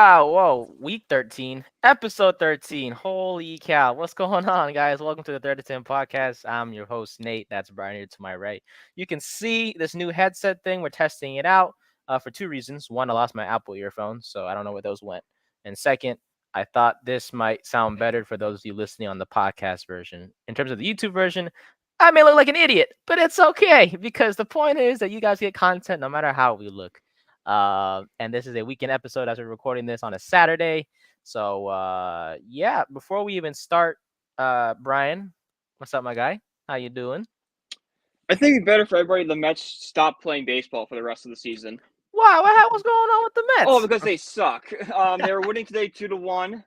Whoa, week 13, episode 13. Holy cow. What's going on, guys? Welcome to the 30 to 10 podcast. I'm your host, Nate. That's Brian here to my right. You can see this new headset thing. We're testing it out for two reasons. One, I lost my Apple earphones, so I don't know where those went. And second, I thought this might sound better for those of you listening on the podcast version. In terms of the YouTube version, I may look like an idiot, but it's okay because the point is that you guys get content no matter how we look. And this is a weekend episode as we're recording this on a Saturday. So yeah, before we even start, Brian, what's up, my guy? How you doing? I think it's better for everybody the Mets stop playing baseball for the rest of the season. Wow, what's going on with the Oh, Mets? because they suck. They were winning today 2-1, and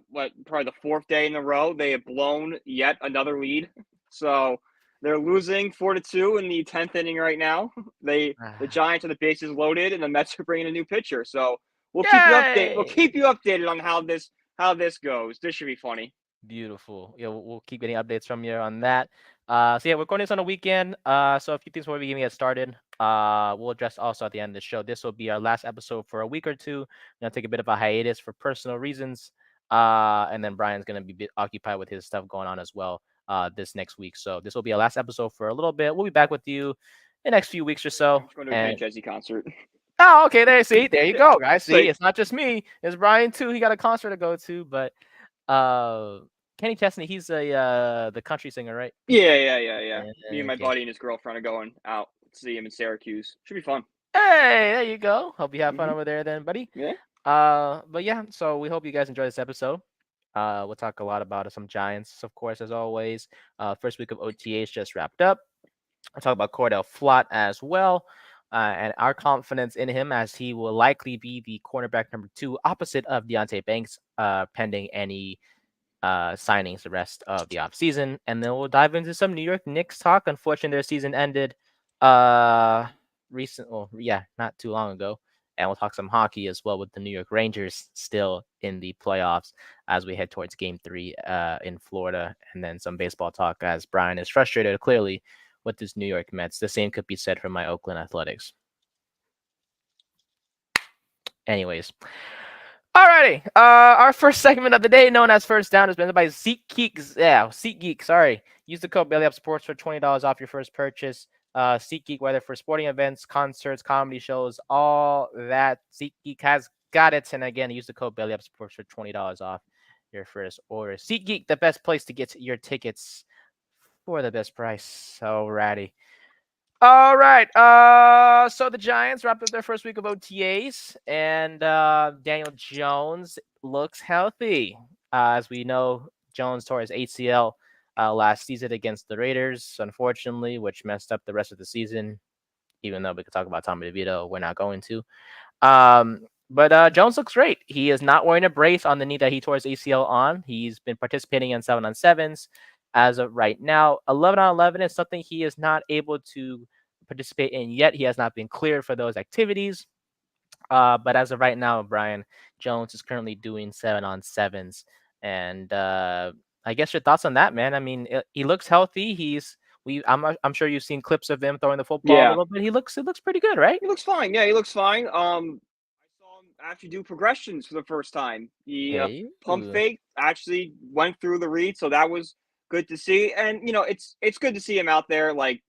for probably the fourth day in a row, they have blown yet another lead. So they're losing 4-2 in the 10th inning right now. The Giants are the bases loaded, and the Mets are bringing a new pitcher. So we'll keep you updated. We'll keep you updated on how this goes. This should be funny. Beautiful. Yeah, we'll keep getting updates from you on that. So yeah, we're recording this on a weekend. So a few things before we get started. We'll address also at the end of the show. This will be our last episode for a week or two. We're gonna take a bit of a hiatus for personal reasons. And then Brian's gonna be occupied with his stuff going on as well. This next week. So this will be our last episode for a little bit. We'll be back with you the next few weeks or so. I'm going to a Jay-Z concert. Oh, okay. There you go, guys. See, it's not just me. It's Brian too. He got a concert to go to, but Kenny Chesney, he's the country singer, right? Yeah. Me and my buddy and his girlfriend are going out to see him in Syracuse. Should be fun. Hey, there you go. Hope you have fun over there then, buddy. Yeah. But yeah, so we hope you guys enjoy this episode. We'll talk a lot about some Giants, of course, as always. First week of OTAs just wrapped up. I'll talk about Cor'Dale Flott as well. And our confidence in him as he will likely be the cornerback number 2 opposite of Deonte Banks, pending any signings the rest of the offseason. And then we'll dive into some New York Knicks talk. Unfortunately, their season ended not too long ago. And we'll talk some hockey as well with the New York Rangers still in the playoffs as we head towards game 3 in Florida. And then some baseball talk as Brian is frustrated clearly with this New York Mets. The same could be said for my Oakland Athletics. Anyways. Alrighty. Our first segment of the day, known as First Down, is presented by SeatGeek. Yeah, SeatGeek. Sorry. Use the code BellyUpSports for $20 off your first purchase. SeatGeek, whether for sporting events, concerts, comedy shows, all that, SeatGeek has got it. And again, use the code BellyUpSports for $20 off your first order. SeatGeek, the best place to get your tickets for the best price. Alrighty. All right. So the Giants wrapped up their first week of OTAs, and Daniel Jones looks healthy. As we know, Jones tore his ACL last season against the Raiders, unfortunately, which messed up the rest of the season. Even though we could talk about Tommy DeVito, we're not going to. But Jones looks great. He is not wearing a brace on the knee that he tore his ACL on. He's been participating in 7-on-7s. As of right now, 11-on-11 is something he is not able to participate in yet. He has not been cleared for those activities. But as of right now, Brian, Jones is currently doing 7-on-7s. And I guess your thoughts on that, man? I mean, he looks healthy. I'm sure you've seen clips of him throwing the football a little bit. It looks pretty good, right? He looks fine. Yeah, he looks fine. I saw him actually do progressions for the first time. The pump fake actually went through the read, so that was good to see. And it's good to see him out there. Like,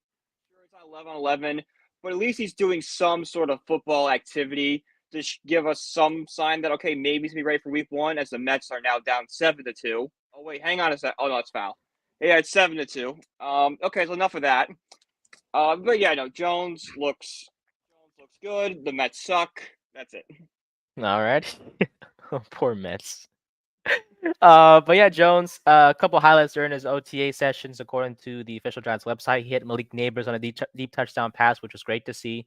sure, it's not 11-on-11, but at least he's doing some sort of football activity to give us some sign that okay, maybe he's gonna be ready for week 1, as the Mets are now down 7-2. Oh wait, hang on a sec. Oh no, it's foul. Yeah, it's 7-2. Okay, so enough of that. But yeah, no, Jones looks good. The Mets suck. That's it. All right. Poor Mets. But yeah, Jones, a couple highlights during his OTA sessions, according to the official Giants website. He hit Malik Neighbors on a deep touchdown pass, which was great to see.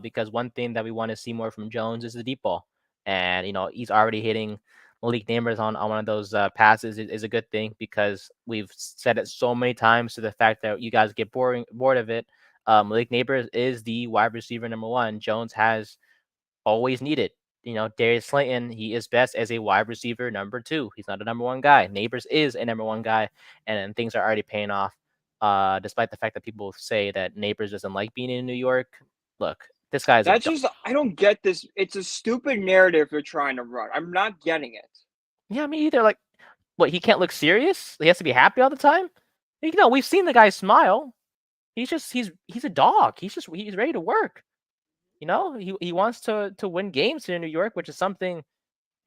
Because one thing that we want to see more from Jones is the deep ball. And, he's already hitting Malik Neighbors on one of those passes is a good thing, because we've said it so many times to the fact that you guys get bored of it. Malik Neighbors is the wide receiver number 1. Jones has always needed. Darius Slayton, he is best as a wide receiver number 2. He's not a number 1 guy. Neighbors is a number 1 guy, and things are already paying off. Despite the fact that people say that Neighbors doesn't like being in New York. Look, This guy's a That's just I don't get this. It's a stupid narrative they're trying to run. I'm not getting it. Yeah, me either. Like, what, he can't look serious? He has to be happy all the time? We've seen the guy smile. He's a dog. He's ready to work. He wants to win games here in New York, which is something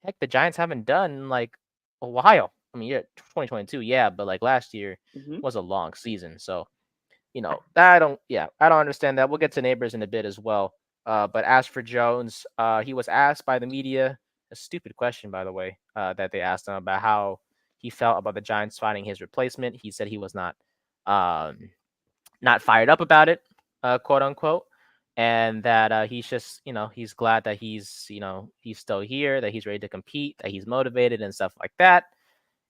heck the Giants haven't done in like a while. I mean, yeah, 2022, yeah, but like last year was a long season. So, I don't understand that. We'll get to Neighbors in a bit as well. But as for Jones, he was asked by the media a stupid question, by the way, that they asked him about how he felt about the Giants finding his replacement. He said he was not fired up about it, quote unquote, and that he's just, he's glad that he's still here, that he's ready to compete, that he's motivated and stuff like that,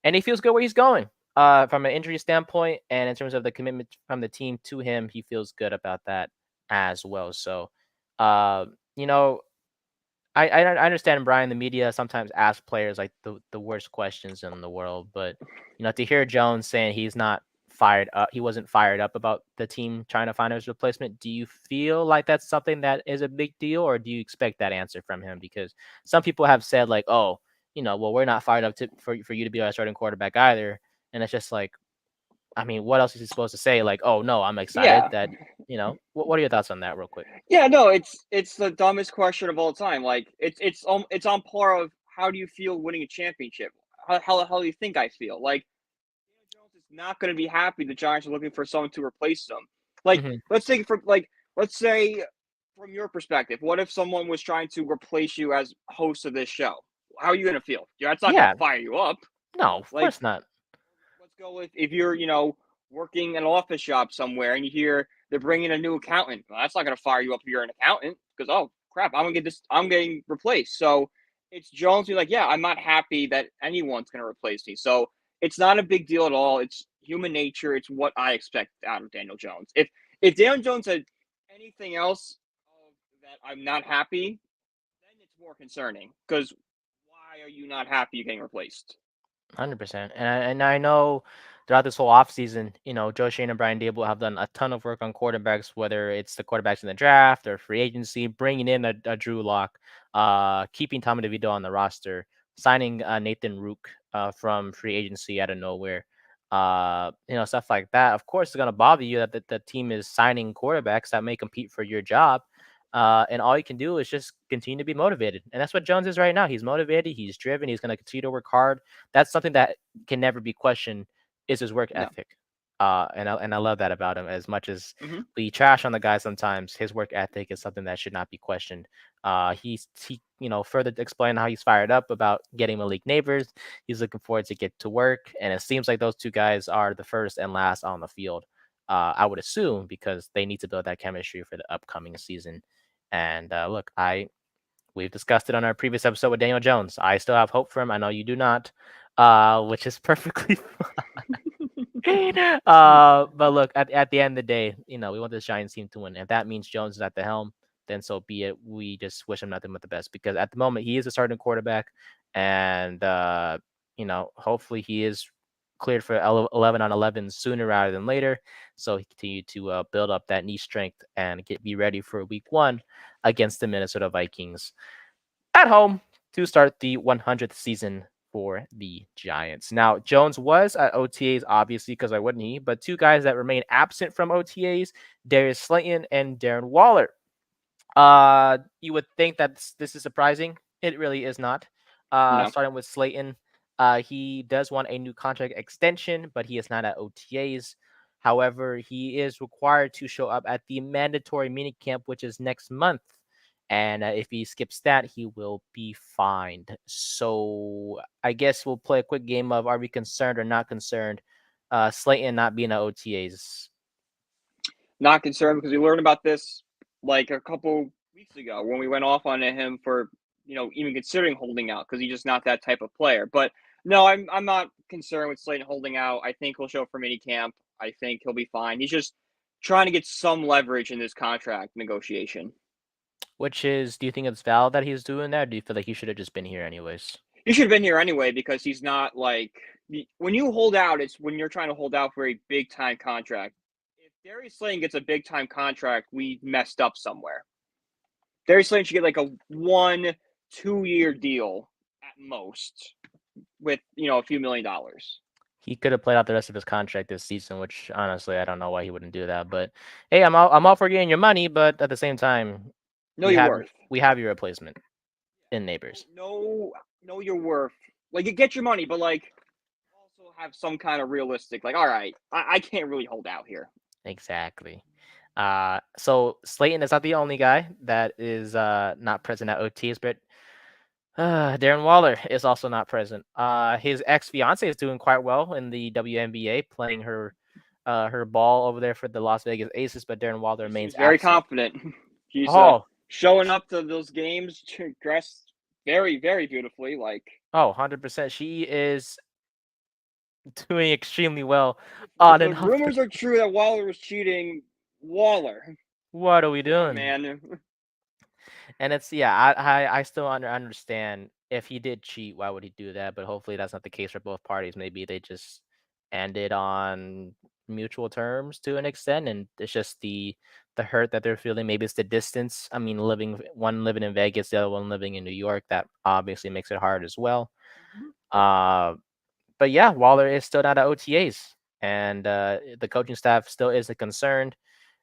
and he feels good where he's going. From an injury standpoint, and in terms of the commitment from the team to him, he feels good about that as well. So, uh, you know, I understand, Brian. The media sometimes ask players like the worst questions in the world, but to hear Jones saying he's not fired up, he wasn't fired up about the team trying to find his replacement. Do you feel like that's something that is a big deal, or do you expect that answer from him? Because some people have said like, oh, well, we're not fired up for you to be our starting quarterback either, and it's just like, I mean, what else is he supposed to say? Like, oh no, I'm excited Yeah. that What are your thoughts on that, real quick? Yeah, no, it's the dumbest question of all time. Like it's on par of how do you feel winning a championship? How do you think I feel? Like Daniel Jones is not going to be happy the Giants are looking for someone to replace him. Like Mm-hmm. let's say from your perspective, what if someone was trying to replace you as host of this show? How are you going to feel? Yeah, it's not going to Yeah, fire you up. no, of Like course not. let's go with if you're working in an office job somewhere and you hear they're bringing a new accountant. Well, that's not going to fire you up if you're an accountant because oh crap, I'm getting replaced. So it's Jones be like, yeah, I'm not happy that anyone's going to replace me. So it's not a big deal at all. It's human nature. It's what I expect out of Daniel Jones. If Daniel Jones had anything else that I'm not happy, then it's more concerning because why are you not happy you're getting replaced? 100%. And I know throughout this whole offseason, Joe Shane and Brian Dable have done a ton of work on quarterbacks, whether it's the quarterbacks in the draft or free agency, bringing in a Drew Lock, keeping Tommy DeVito on the roster, signing Nathan Rook from free agency out of nowhere. Stuff like that. Of course, it's going to bother you that the team is signing quarterbacks that may compete for your job. And all you can do is just continue to be motivated. And that's what Jones is right now. He's motivated. He's driven. He's going to continue to work hard. That's something that can never be questioned, is his work No. ethic. And I love that about him. As much as Mm-hmm. we trash on the guy sometimes, his work ethic is something that should not be questioned. He further explained how he's fired up about getting Malik Neighbors. He's looking forward to get to work, and it seems like those two guys are the first and last on the field. I would assume, because they need to build that chemistry for the upcoming season. And look, we've discussed it on our previous episode with Daniel Jones. I still have hope for him. I know you do not, which is perfectly fine. But look, at the end of the day, we want this Giants team to win. If that means Jones is at the helm, then so be it. We just wish him nothing but the best, because at the moment he is a starting quarterback, and hopefully he is cleared for 11 on 11 sooner rather than later, so he continue to build up that knee strength and be ready for week 1 against the Minnesota Vikings at home to start the 100th season for the Giants. Now, Jones was at OTAs, obviously, because why wouldn't he? But two guys that remain absent from OTAs, Darius Slayton and Darren Waller. You would think that this is surprising. It really is not. No. Starting with Slayton, he does want a new contract extension, but he is not at OTAs. However, he is required to show up at the mandatory minicamp, which is next month. And if he skips that, he will be fined. So I guess we'll play a quick game of, are we concerned or not concerned? Slayton not being at OTAs. Not concerned because we learned about this like a couple weeks ago when we went off on him for even considering holding out because he's just not that type of player. But no, I'm not concerned with Slayton holding out. I think he'll show up for minicamp. I think he'll be fine. He's just trying to get some leverage in this contract negotiation. Which is, do you think it's valid that he's doing that? Or do you feel like he should have just been here anyways? He should have been here anyway because he's not like when you hold out. It's when you're trying to hold out for a big time contract. If Darius Slayton gets a big time contract, we messed up somewhere. Darius Slayton should get like a 1-2 year deal at most, with a few $1 million. He could have played out the rest of his contract this season, which honestly I don't know why he wouldn't do that. But hey, I'm all for getting your money, but at the same time, Know your worth. we have your replacement in Neighbors. Know your worth. Like, you get your money, but like also have some kind of realistic. Like, all right, I can't really hold out here. Exactly. So Slayton is not the only guy that is not present at OTs, but Darren Waller is also not present. His ex-fiance is doing quite well in the WNBA, playing her ball over there for the Las Vegas Aces, but Darren Waller remains very absent. confident. He's showing up to those games dressed very, very beautifully. Like, 100%. She is doing extremely well. the rumors are true that Waller was cheating. Waller, what are we doing, man? And it's I still understand if he did cheat, why would he do that? But hopefully that's not the case for both parties. Maybe they just ended on mutual terms to an extent, and it's just the hurt that they're feeling. Maybe it's the distance. I mean, one living in Vegas, the other one living in New York. That obviously makes it hard as well. But yeah, Waller is still not at OTAs, and the coaching staff still isn't concerned.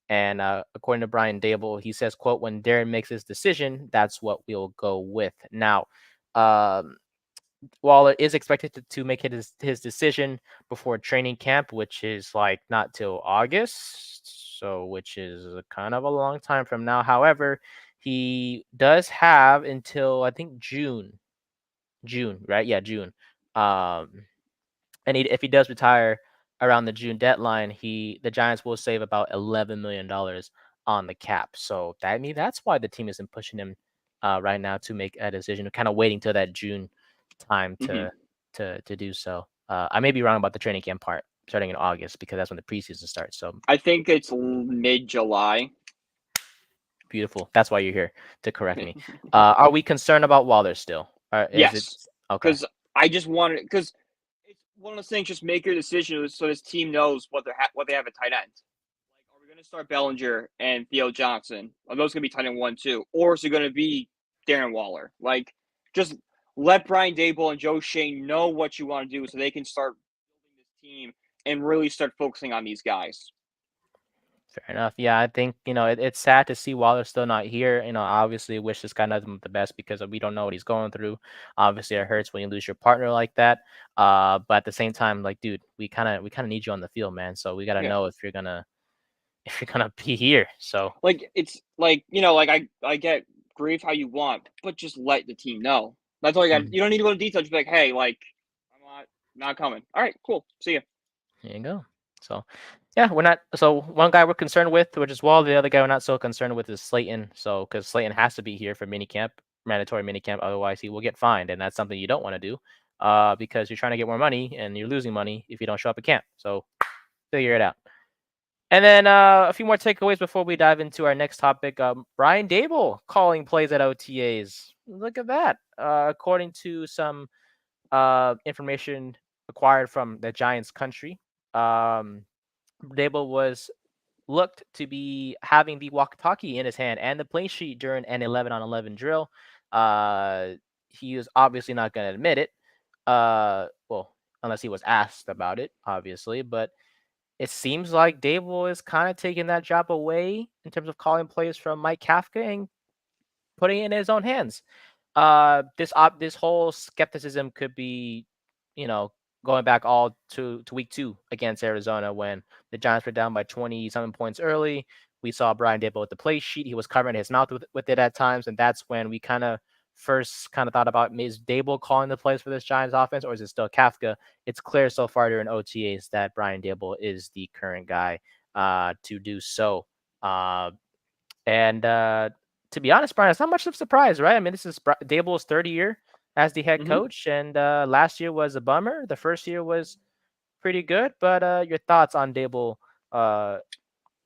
And according to Brian Dable, he says, quote, when Darren makes his decision, that's what we'll go with. Now, Waller is expected to make his decision before training camp, which is like not till August. So, which is kind of a long time from now. However, he does have until I think June, right? Yeah, June. And if he does retire around the June deadline, the Giants will save about $11 million on the cap. So that's why the team isn't pushing him right now to make a decision, kind of waiting till that June time to do so. I may be wrong about the training camp part, starting in August, because that's when the preseason starts. So I think it's mid-July. Beautiful. That's why you're here, to correct me. Are we concerned about Waller still? Yes. Okay. Because I just wanted, because it's one of those things. Just make your decision so this team knows what they have at tight end. Like, are we going to start Bellinger and Theo Johnson? Are those going to be tight end 1-2, or is it going to be Darren Waller? Like, just let Brian Dable and Joe Shane know what you want to do, so they can start building this team and really start focusing on these guys. Fair enough. Yeah, I think, it's sad to see Waller still not here. Obviously wish this guy nothing but the best because we don't know what he's going through. Obviously it hurts when you lose your partner like that. But at the same time, like, dude, we kind of need you on the field, man. So we got to know if you're going to be here. So like, it's like, like I get grieve how you want, but just let the team know. That's all you got. You don't need to go into detail. Just be like, hey, like, I'm not coming. All right, cool. See you. There you go. So, yeah, we're not. So one guy we're concerned with, which is Wall. The other guy we're not so concerned with is Slayton. So, because Slayton has to be here for mandatory minicamp, otherwise he will get fined, and that's something you don't want to do, because you're trying to get more money and you're losing money if you don't show up at camp. So, figure it out. And then a few more takeaways before we dive into our next topic. Brian Dable calling plays at OTAs. Look at that. According to some information acquired from the Giants country, Dable was looked to be having the walkie-talkie in his hand and the play sheet during an 11-on-11 drill. He was obviously not going to admit it. Well, unless he was asked about it, obviously. But it seems like Dable is kind of taking that job away in terms of calling plays from Mike Kafka and putting it in his own hands. This whole skepticism could be, going back all to week 2 against Arizona when the Giants were down by 20-something points early. We saw Brian Dable with the play sheet. He was covering his mouth with it at times, and that's when we first thought about, is Dable calling the plays for this Giants offense, or is it still Kafka? It's clear so far during OTAs that Brian Dable is the current guy to do so. And to be honest, Brian, it's not much of a surprise, right? I mean, this is Dable's third year as the head coach, and last year was a bummer. The first year was pretty good, but your thoughts on Dable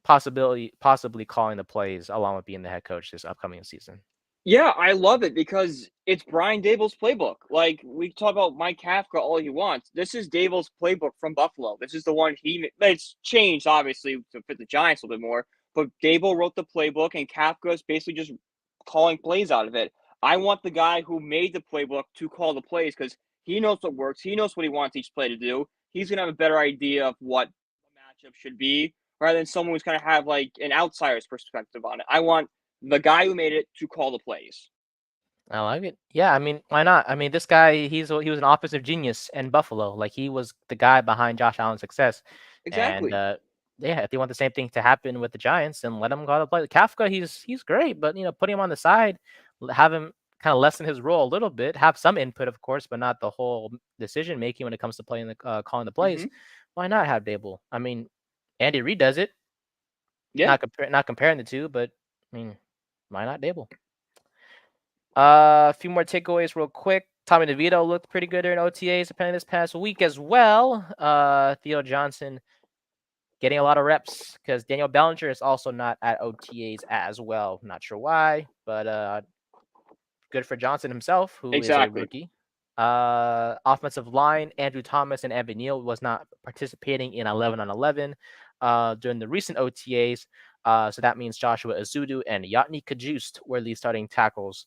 possibly calling the plays along with being the head coach this upcoming season? Yeah, I love it because it's Brian Dable's playbook. Like, we talk about Mike Kafka all he wants. This is Dable's playbook from Buffalo. This is the one it's changed, obviously, to fit the Giants a little bit more. But Dable wrote the playbook, and Kafka is basically just calling plays out of it. I want the guy who made the playbook to call the plays because he knows what works. He knows what he wants each play to do. He's going to have a better idea of what the matchup should be rather than someone who's going to have like an outsider's perspective on it. I want the guy who made it to call the plays. I like it. Yeah, I mean, why not? I mean, this guy, he was an offensive genius in Buffalo. Like, he was the guy behind Josh Allen's success. And Exactly. yeah, if they want the same thing to happen with the Giants, then let him go to play. Kafka, he's great, but put him on the side, have him kind of lessen his role a little bit, have some input, of course, but not the whole decision making when it comes to playing the calling the plays. Why not have Dable? I mean, Andy Reid does it. Yeah. Not comparing the two, but I mean, why not Dable? A few more takeaways real quick. Tommy DeVito looked pretty good during OTAs apparently this past week as well. Theo Johnson getting a lot of reps because Daniel Bellinger is also not at OTAs as well. Not sure why, but good for Johnson himself, who is a Exactly. rookie. Offensive line, Andrew Thomas and Evan Neal was not participating in 11 on 11 during the recent OTAs. So that means Joshua Azudu and Yotny Kajust were the starting tackles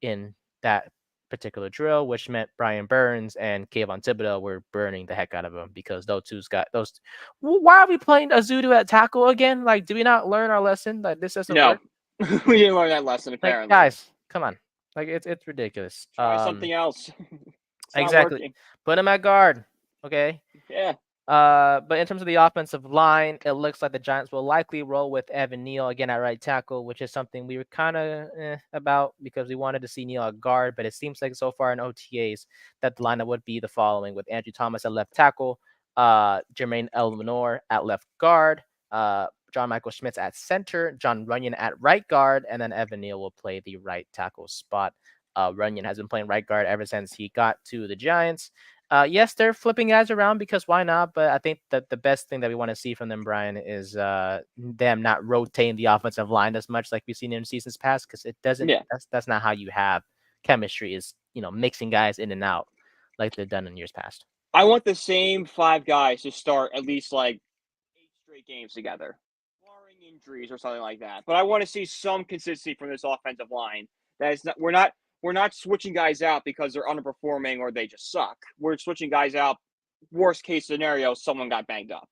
in that particular drill, which meant Brian Burns and Kayvon Thibodeau were burning the heck out of him because those two's got those. Why are we playing Azudu at tackle again? Like, do we not learn our lesson? Like, this doesn't No, work. we didn't learn that lesson Like, apparently. guys, come on. Like, it's ridiculous. Try something else. It's not Exactly. working. Put him at guard. Okay. Yeah. But in terms of the offensive line, it looks like the Giants will likely roll with Evan Neal again at right tackle, which is something we were kind of about because we wanted to see Neal at guard. But it seems like so far in OTAs that the lineup would be the following: with Andrew Thomas at left tackle, Jermaine Elminor at left guard, John Michael Schmitz at center, John Runyon at right guard, and then Evan Neal will play the right tackle spot. Runyon has been playing right guard ever since he got to the Giants. Yes, they're flipping guys around because why not? But I think that the best thing that we want to see from them, Brian, is them not rotating the offensive line as much like we've seen in seasons past because it doesn't. Yeah. That's not how you have chemistry. Is mixing guys in and out like they've done in years past. I want the same 5 guys to start at least like 8 straight games together, barring injuries or something like that. But I want to see some consistency from this offensive line. That is not we're not switching guys out because they're underperforming or they just suck. We're switching guys out. Worst case scenario, someone got banged up.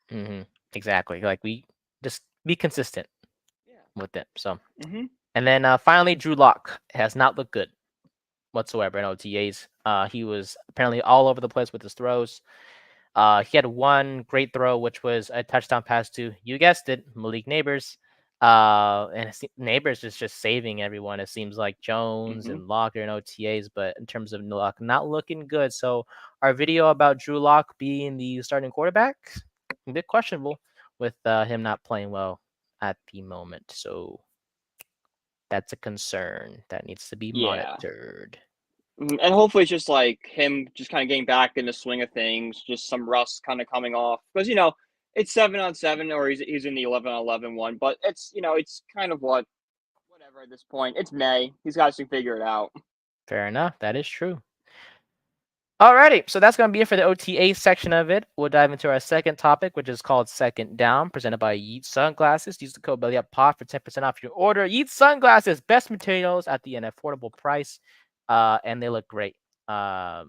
Mm-hmm. Exactly. Like we just be consistent with it. So, and then finally, Drew Lock has not looked good whatsoever in OTAs. He was apparently all over the place with his throws. He had one great throw, which was a touchdown pass to, you guessed it, Malik Neighbors. And Neighbors is just saving everyone. It seems like Jones and Lock are in OTAs, but in terms of Lock, not looking good. So our video about Drew Lock being the starting quarterback, a bit questionable with him not playing well at the moment. So that's a concern that needs to be monitored. And hopefully it's just like him just kind of getting back in the swing of things, just some rust kind of coming off. Because, it's 7-on-7 or he's in the 11-on-11 one. But it's kind of whatever at this point. It's May. He's got to figure it out. Fair enough. That is true. Alrighty, so that's going to be it for the OTA section of it. We'll dive into our second topic, which is called Second Down, presented by Yeet Sunglasses. Use the code BELLYUPPOD for 10% off your order. Yeet Sunglasses, best materials at an affordable price, and they look great on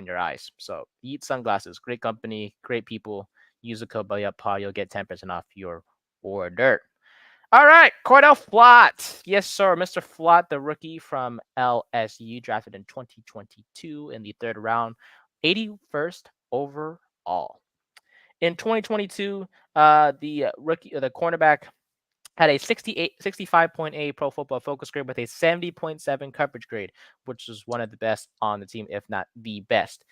your eyes. So Yeet Sunglasses, great company, great people. Use the code BELLYUPPOD. You'll get 10% off your order. All right, Cor'Dale Flott. Yes, sir. Mr. Flott, the rookie from LSU, drafted in 2022 in the third round, 81st overall. In 2022, the cornerback had a 65.8 Pro Football Focus grade with a 70.7 coverage grade, which was one of the best on the team, if not the best,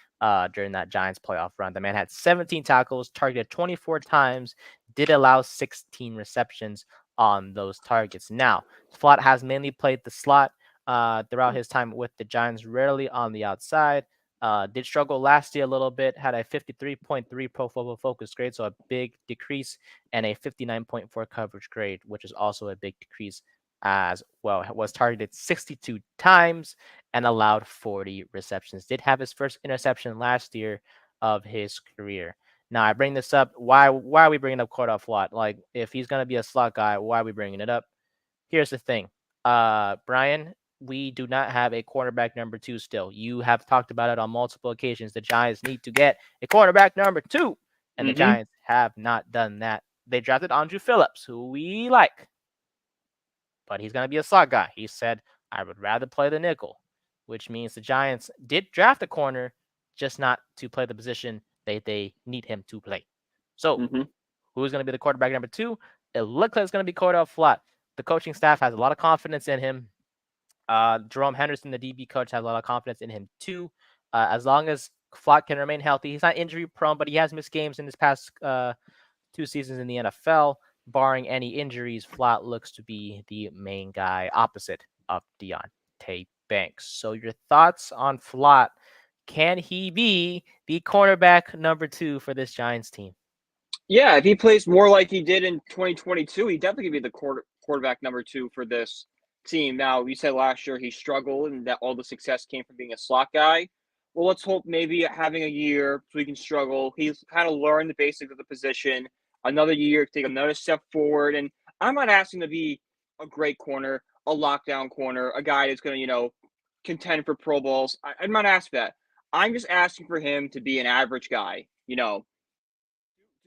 during that Giants playoff run. The man had 17 tackles, targeted 24 times, did allow 16 receptions on those targets. Now, Flott has mainly played the slot throughout his time with the Giants, rarely on the outside. Did struggle last year a little bit, had a 53.3 Pro Football Focus grade, so a big decrease, and a 59.4 coverage grade, which is also a big decrease as well. Was targeted 62 times and allowed 40 receptions. Did have his first interception last year of his career. Now, I bring this up. Why are we bringing up Cor'Dale Flott? Like, if he's going to be a slot guy, why are we bringing it up? Here's the thing. Brian, we do not have a cornerback number 2 still. You have talked about it on multiple occasions. The Giants need to get a cornerback number 2, and the Giants have not done that. They drafted Andrew Phillips, who we like, but he's going to be a slot guy. He said, I would rather play the nickel, which means the Giants did draft a corner, just not to play the position they need him to play. So, who's going to be the quarterback number 2? It looks like it's going to be Cor'Dale Flott. The coaching staff has a lot of confidence in him. Jerome Henderson, the DB coach, has a lot of confidence in him too. As long as Flott can remain healthy, he's not injury prone, but he has missed games in his past 2 seasons in the NFL. Barring any injuries, Flott looks to be the main guy opposite of Deonte Banks. So your thoughts on Flott? Can he be the cornerback number 2 for this Giants team? Yeah, if he plays more like he did in 2022, he definitely could be the quarterback number 2 for this team. Now, you said last year he struggled and that all the success came from being a slot guy. Well, let's hope maybe having a year so he can struggle. He's kind of learned the basics of the position. Another year, take another step forward. And I'm not asking to be a great corner, a lockdown corner, a guy that's going to, contend for Pro Bowls. I'm not asking that. I'm just asking for him to be an average guy, do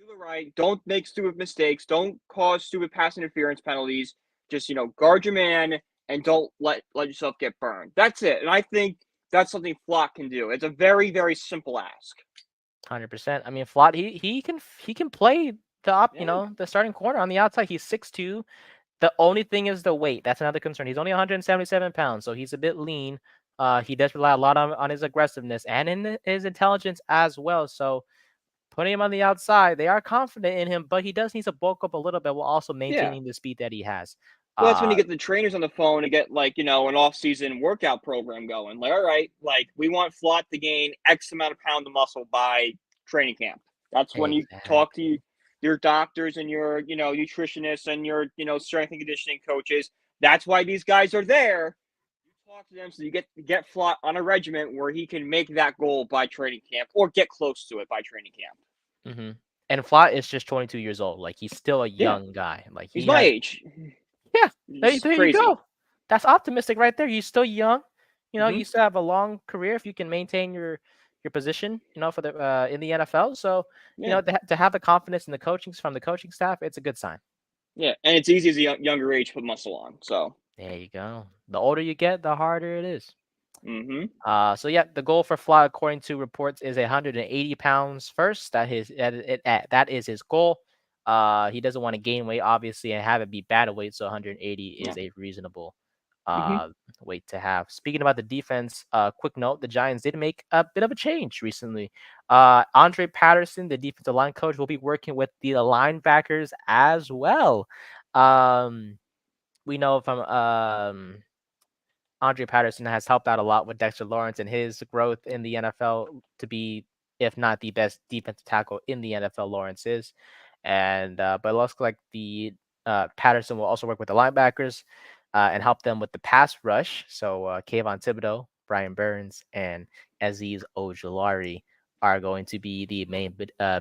the right. Don't make stupid mistakes. Don't cause stupid pass interference penalties. Just guard your man and don't let yourself get burned. That's it. And I think that's something Flott can do. It's a very, very simple ask. 100%. I mean, Flott, he can play the starting corner on the outside. He's 6'2". The only thing is the weight. That's another concern. He's only 177 pounds, so he's a bit lean. He does rely a lot on his aggressiveness and in his intelligence as well. So putting him on the outside, they are confident in him, but he does need to bulk up a little bit while also maintaining the speed that he has. Well, that's when you get the trainers on the phone and get an off-season workout program going. Like, all right, we want Flott to gain X amount of pound of muscle by training camp. That's when you talk to your doctors and your, nutritionists and your, strength and conditioning coaches. That's why these guys are there. You talk to them so you get Flott on a regimen where he can make that goal by training camp or get close to it by training camp. And Flott is just 22 years old. Like, he's still a young guy. Like, he's my age. Yeah, there you go. That's optimistic right there. You're still young. You still have a long career if you can maintain your position, for the in the NFL. So, to have the confidence in from the coaching staff, it's a good sign. Yeah, and it's easy as a younger age to put muscle on. So there you go. The older you get, the harder it is. So yeah, the goal for Flott, according to reports, is 180 pounds first. That is his goal. He doesn't want to gain weight, obviously, and have it be bad weight. So 180 is a reasonable weight to have. Speaking about the defense, quick note: the Giants did make a bit of a change recently. Andre Patterson, the defensive line coach, will be working with the linebackers as well. We know from Andre Patterson has helped out a lot with Dexter Lawrence and his growth in the NFL to be, if not the best defensive tackle in the NFL, Lawrence is. And but it looks like the Patterson will also work with the linebackers and help them with the pass rush. So Kayvon Thibodeau, Brian Burns, and Azeez Ojulari are going to be the main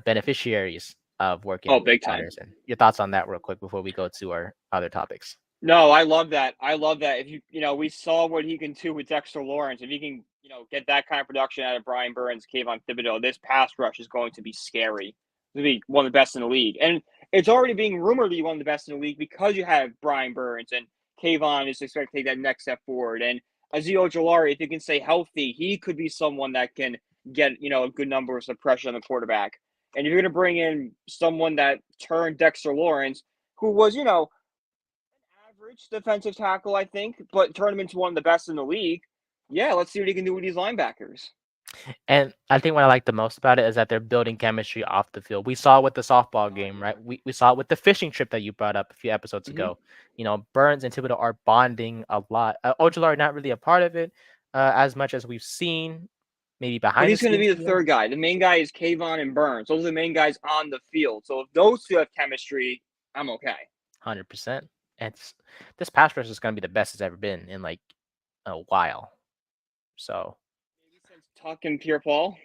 beneficiaries of working with Patterson. Time. Your thoughts on that real quick before we go to our other topics. No, I love that. If we saw what he can do with Dexter Lawrence. If he can, get that kind of production out of Brian Burns, Kayvon Thibodeau, this pass rush is going to be scary. It's going to be one of the best in the league. And it's already being rumored to be one of the best in the league because you have Brian Burns and Kayvon is expected to take that next step forward. And Azeez Ojulari, if he can stay healthy, he could be someone that can get, a good number of pressure on the quarterback. And if you're going to bring in someone that turned Dexter Lawrence, who was, average defensive tackle, I think, but turn him into one of the best in the league. Yeah, let's see what he can do with these linebackers. And I think what I like the most about it is that they're building chemistry off the field. We saw it with the softball game, right? We saw it with the fishing trip that you brought up a few episodes ago. Burns and Thibodeau are bonding a lot. Ojulari not really a part of it as much as we've seen. Maybe behind. But he's going to be the third guy. The main guy is Kayvon and Burns. Those are the main guys on the field. So if those two have chemistry, I'm okay. 100%. And this pass rush is going to be the best it's ever been in like a while. So maybe since Tuck and Pierre-Paul?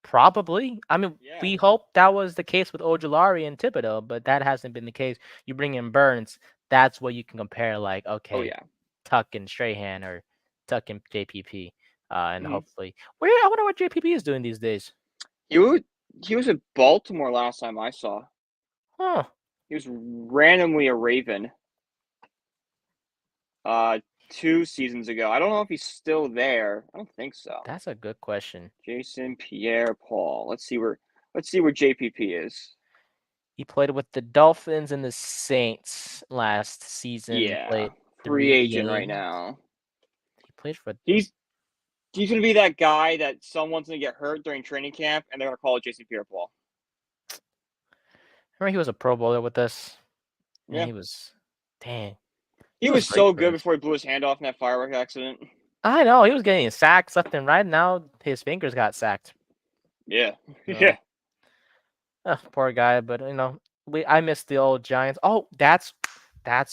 Probably. I mean, we hope that was the case with Ojulari and Thibodeau, but that hasn't been the case. You bring in Burns, that's what you can compare. Like, okay, Tuck and Strahan or Tuck and JPP. And Mhm. hopefully, I wonder what JPP is doing these days. He was at Baltimore last time I saw. Huh. He was randomly a Raven. 2 seasons ago. I don't know if he's still there. I don't think so. That's a good question. Jason Pierre-Paul. Let's see where JPP is. He played with the Dolphins and the Saints last season. Yeah, Played free 3 agent right games. now. He played for. He's gonna be that guy that someone's gonna get hurt during training camp, and they're gonna call it Jason Pierre-Paul. Remember, he was a Pro Bowler with us. And Yeah, he was. Dang. he Was was great so for good us. before he blew his hand off in that firework accident. I know he was getting sacks left and right. Now his fingers got sacked. Yeah, So, yeah. poor guy. But I miss the old Giants. Oh, that's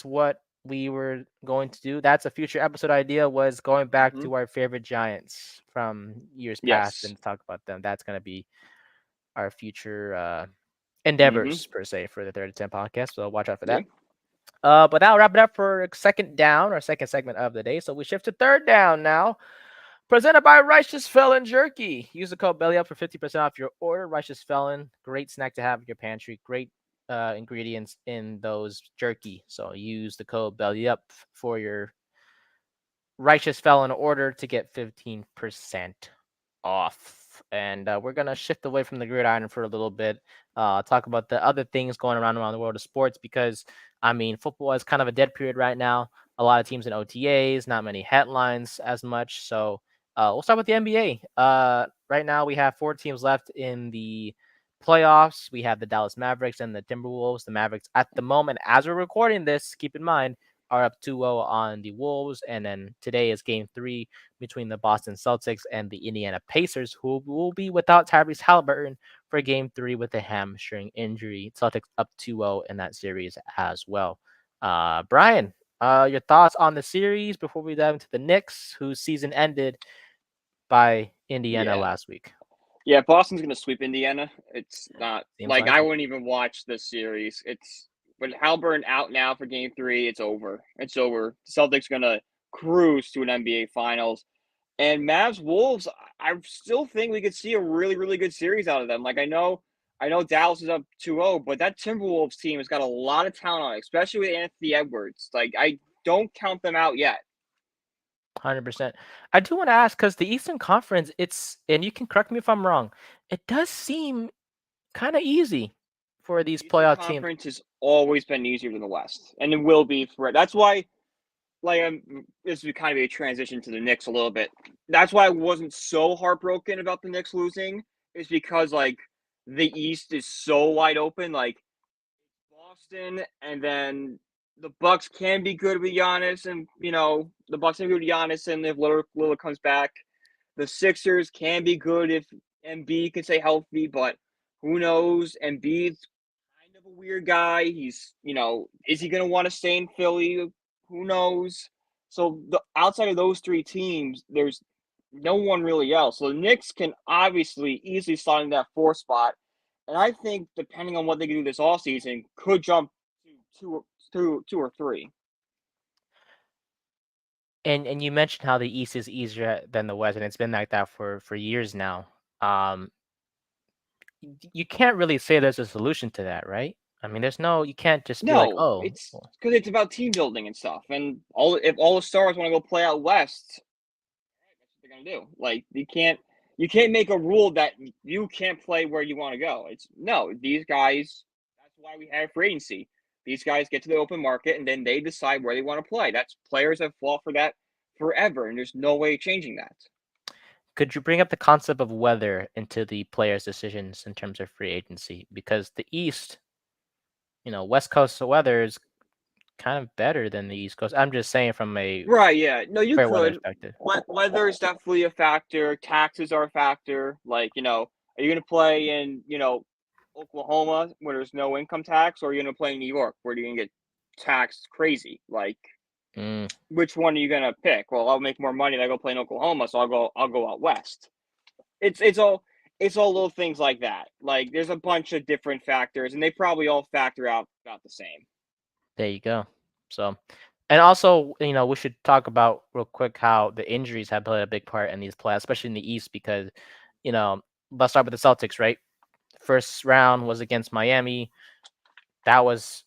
what we were going to do. That's a future episode idea. Was going back Mm-hmm. to our favorite Giants from years past Yes. and talk about them. That's gonna be our future Mm-hmm. endeavors per se for the 30 to 10 podcast. So watch out for Yeah. that. But that'll wrap it up for second down, or second segment of the day. So we shift to third down now. Presented by Righteous Felon Jerky. Use the code BELLYUP for 50% off your order. Righteous Felon, great snack to have in your pantry. Great ingredients in those jerky. So use the code BELLYUP for your Righteous Felon order to get 15% off. And we're going to shift away from the gridiron for a little bit, talk about the other things going around the world of sports, because, football is kind of a dead period right now. A lot of teams in OTAs, not many headlines as much. So we'll start with the NBA. Right now, we have 4 teams left in the playoffs. We have the Dallas Mavericks and the Timberwolves. The Mavericks, at the moment, as we're recording this, keep in mind, are up 2-0 on the Wolves. And then today is game 3 between the Boston Celtics and the Indiana Pacers, who will be without Tyrese Halliburton for game 3 with a hamstring injury. Celtics up 2-0 in that series as well. Brian, your thoughts on the series before we dive into the Knicks, whose season ended by Indiana last week? Yeah, Boston's gonna sweep Indiana. It's not Seems like like I it. wouldn't even watch this series. It's with Halburn out now for game 3, it's over. It's over. Celtics gonna cruise to an NBA finals. And Mavs Wolves, I still think we could see a really, really good series out of them. Like I know Dallas is up 2-0, but that Timberwolves team has got a lot of talent on it, especially with Anthony Edwards. Like I don't count them out yet. 100%. I do want to ask, because the Eastern Conference, and you can correct me if I'm wrong, it does seem kind of easy for these Eastern playoff teams. Conference has always been easier than the West, and it will be for. That's why, like, this would kind of be a transition to the Knicks a little bit. That's why I wasn't so heartbroken about the Knicks losing, is because like the East is so wide open. Like Boston, and then the Bucks can be good with Giannis, and the Bucks can be good with Giannis, and if Lillard comes back, the Sixers can be good if Embiid can stay healthy, but who knows? Embiid's kind of a weird guy. He's, is he going to want to stay in Philly? Who knows? So outside of those 3 teams, there's no one really else. So the Knicks can obviously easily slide in that 4 spot. And I think depending on what they can do this offseason, could jump to 2 or 3. And you mentioned how the East is easier than the West, and it's been like that for years now. Um, you can't really say there's a solution to that, right? You can't just be like, No, oh, it's because it's about team building and stuff. And if all the stars want to go play out west, that's what they're gonna do. Like you can't make a rule that you can't play where you want to go. It's no, these guys. That's why we have free agency. These guys get to the open market and then they decide where they want to play. That's players have fought for that forever, and there's no way of changing that. could you bring up the concept of weather into the players' decisions in terms of free agency? Because the East, West Coast weather is kind of better than the East Coast. I'm just saying from a Right, yeah. No, you fair weather could. perspective. Weather is definitely a factor. Taxes are a factor. Like, are you going to play in, Oklahoma where there's no income tax, or are you going to play in New York where you're going to get taxed crazy? Like, Mm. which one are you going to pick? Well, I'll make more money if I go play in Oklahoma, so I'll go out west. It's all little things like that. Like, there's a bunch of different factors, and they probably all factor out about the same. There you go. So And also, we should talk about real quick how the injuries have played a big part in these playoffs, especially in the East, because, let's start with the Celtics, right? First round was against Miami. That was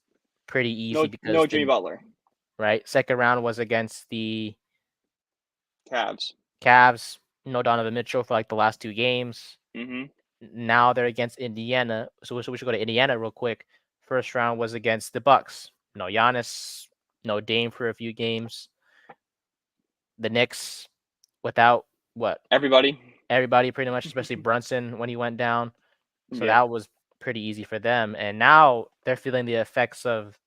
pretty easy because No Jimmy Butler. right. Second round was against the Cavs. Cavs. No Donovan Mitchell for like the last two games. Mm-hmm. Now they're against Indiana. So we should go to Indiana real quick. First round was against the Bucks. No Giannis, no Dame for a few games. The Knicks without what? Everybody pretty much, especially Brunson when he went down. So that was pretty easy for them. And now they're feeling the effects of,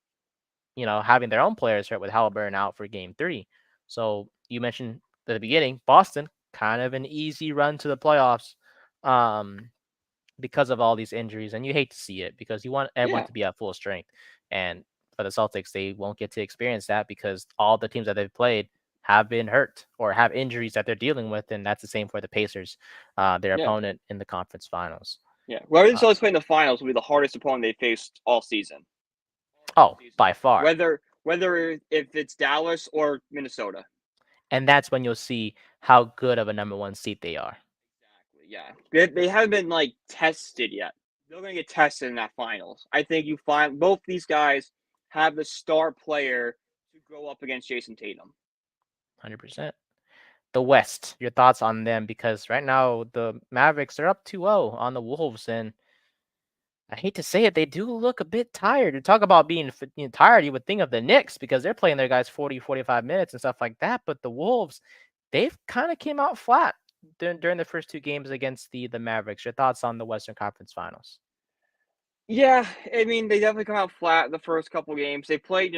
having their own players hurt with Halliburton out for game 3. So you mentioned at the beginning, Boston, kind of an easy run to the playoffs. Because of all these injuries, and you hate to see it because you want everyone to be at full strength. And for the Celtics, they won't get to experience that because all the teams that they've played have been hurt or have injuries that they're dealing with, and that's the same for the Pacers, their opponent in the conference finals. Yeah, whoever the Celtics play in the finals will be the hardest opponent they faced all season. By far. Whether if it's Dallas or Minnesota. And that's when you'll see how good of a number 1 seed they are. Exactly. Yeah, they haven't been tested yet. They're going to get tested in that finals. I think you find both these guys have the star player to go up against Jason Tatum. 100%. The West, your thoughts on them? Because right now the Mavericks are up 2-0 on the Wolves, and I hate to say it, they do look a bit tired. To talk about being tired, you would think of the Knicks because they're playing their guys 40, 45 minutes and stuff like that. But the Wolves, they've kind of came out flat during the first 2 games against the Mavericks. Your thoughts on the Western Conference Finals? Yeah, I mean, they definitely come out flat the first couple games. They played,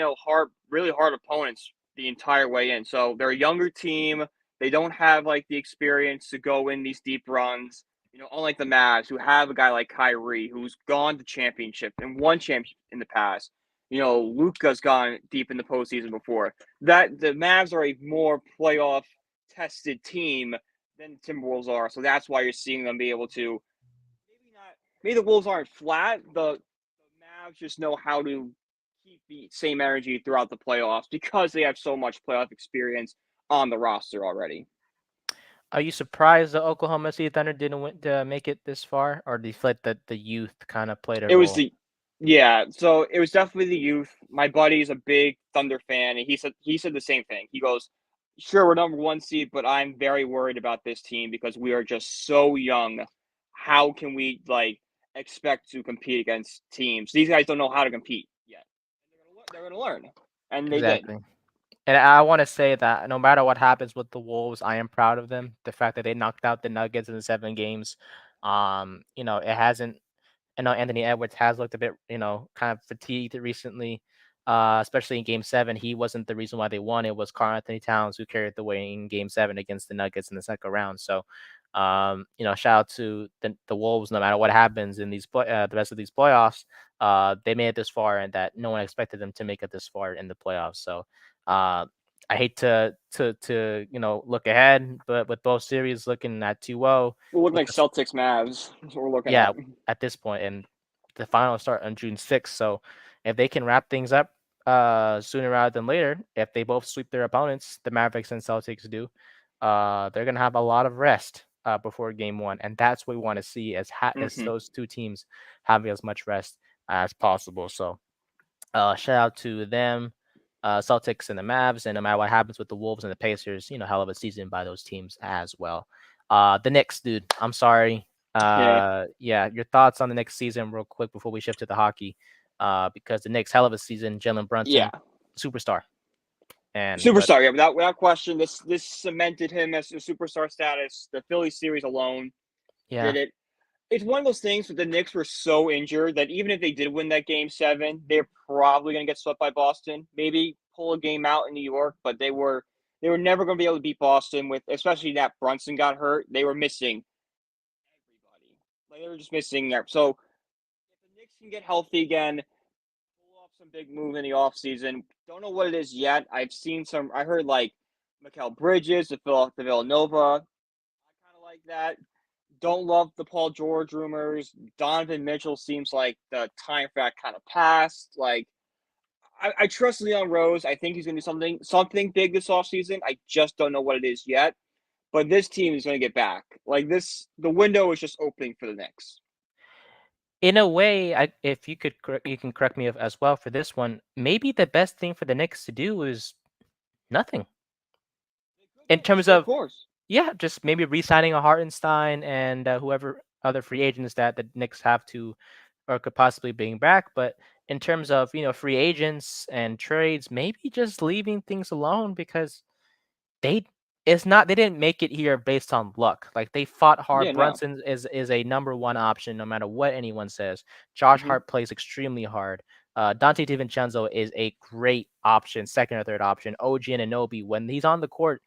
really hard opponents the entire way in. So they're a younger team. They don't have the experience to go in these deep runs. Unlike the Mavs, who have a guy like Kyrie, who's gone to championship and won championship in the past. Luka's gone deep in the postseason before. That the Mavs are a more playoff tested team than the Timberwolves are. So that's why you're seeing them be able to maybe the Wolves aren't flat. The Mavs just know how to keep the same energy throughout the playoffs because they have so much playoff experience on the roster already. Are you surprised the Oklahoma City Thunder didn't make it this far, or do you feel like that the youth kind of played a role? So it was definitely the youth. My buddy's a big Thunder fan, and he said the same thing. He goes, "Sure, we're number 1 seed, but I'm very worried about this team because we are just so young. How can we expect to compete against teams? These guys don't know how to compete yet. They're going to learn." And they did. And I want to say that no matter what happens with the Wolves, I am proud of them. The fact that they knocked out the Nuggets in the 7 games, it hasn't. I know Anthony Edwards has looked a bit, kind of fatigued recently, especially in Game 7. He wasn't the reason why they won. It was Karl Anthony Towns who carried the way in Game 7 against the Nuggets in the second round. So, shout out to the Wolves. No matter what happens in the rest of these playoffs, they made it this far, and that no one expected them to make it this far in the playoffs. So, I hate to look ahead, but with both series looking at 2-0, we're looking like Celtics Mavs. That's what we're looking at. At this point, and the finals start on June 6th. So if they can wrap things up sooner rather than later, if they both sweep their opponents, the Mavericks and Celtics do, they're gonna have a lot of rest before Game 1, and that's what we want to see as those two teams having as much rest as possible. So shout out to them, Celtics and the Mavs, and no matter what happens with the Wolves and the Pacers, hell of a season by those teams as well. The Knicks, dude, I'm sorry. Your thoughts on the next season real quick before we shift to the hockey, because the Knicks, hell of a season. Jalen Brunson, superstar. And superstar, without question. This cemented him as a superstar status. The Philly series alone did it. It's one of those things where the Knicks were so injured that even if they did win that Game 7, they're probably going to get swept by Boston. Maybe pull a game out in New York, but they were never going to be able to beat Boston with, especially that Brunson got hurt. They were missing everybody. They were just missing there. So if the Knicks can get healthy again, pull off some big move in the offseason. Don't know what it is yet. I heard Mikal Bridges, the Villanova. I kind of like that. Don't love the Paul George rumors. Donovan Mitchell seems like the time for that kind of passed. I trust Leon Rose. I think he's going to do something big this offseason. I just don't know what it is yet. But this team is going to get back. Like this, the window is just opening for the Knicks. In a way, if you could, you can correct me as well for this one. Maybe the best thing for the Knicks to do is nothing in terms Of of, course. yeah, just maybe re-signing a Hartenstein and whoever other free agents that the Knicks have to or could possibly bring back. But in terms of free agents and trades, maybe just leaving things alone because they they didn't make it here based on luck. Like they fought hard. Yeah, no. Brunson is a number one option no matter what anyone says. Josh Mm-hmm. Hart plays extremely hard. Dante DiVincenzo is a great option, second or third option. OG and Anunoby, when he's on the court,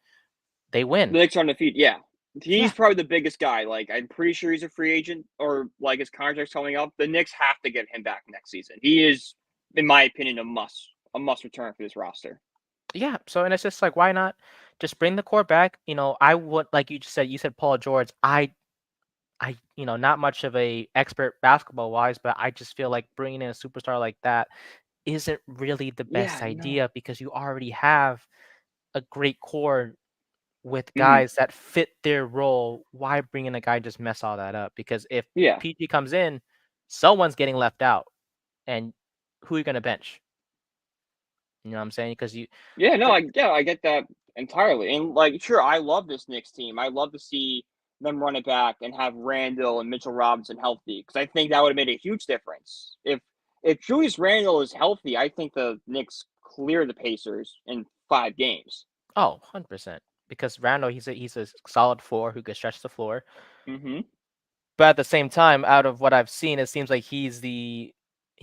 they win. The Knicks are undefeated. Yeah. Yeah. He's probably the biggest guy. Like, I'm pretty sure he's a free agent or like his contract's coming up. The Knicks have to get him back next season. He is, in my opinion, a must return for this roster. Yeah. So and it's just like, why not just bring the core back? I would, like you just said, Paul George. Not much of a expert basketball wise, but I just feel like bringing in a superstar like that isn't really the Yeah, best no. idea because you already have a great core with Mm-hmm. guys that fit their role. Why bring in a guy and just mess all that up? Because if Yeah. PG comes in, someone's getting left out, and who are you gonna bench? You know what I'm saying? Because Yeah, no, I get that entirely. And like, sure, I love this Knicks team. I love to see them run it back and have Randall and Mitchell Robinson healthy because I think that would have made a huge difference. If Julius Randall is healthy, I think the Knicks clear the Pacers in 5 games. 100%. Because Randall, he's a solid four who can stretch the floor. Mm-hmm. But at the same time, out of what I've seen, it seems like he's the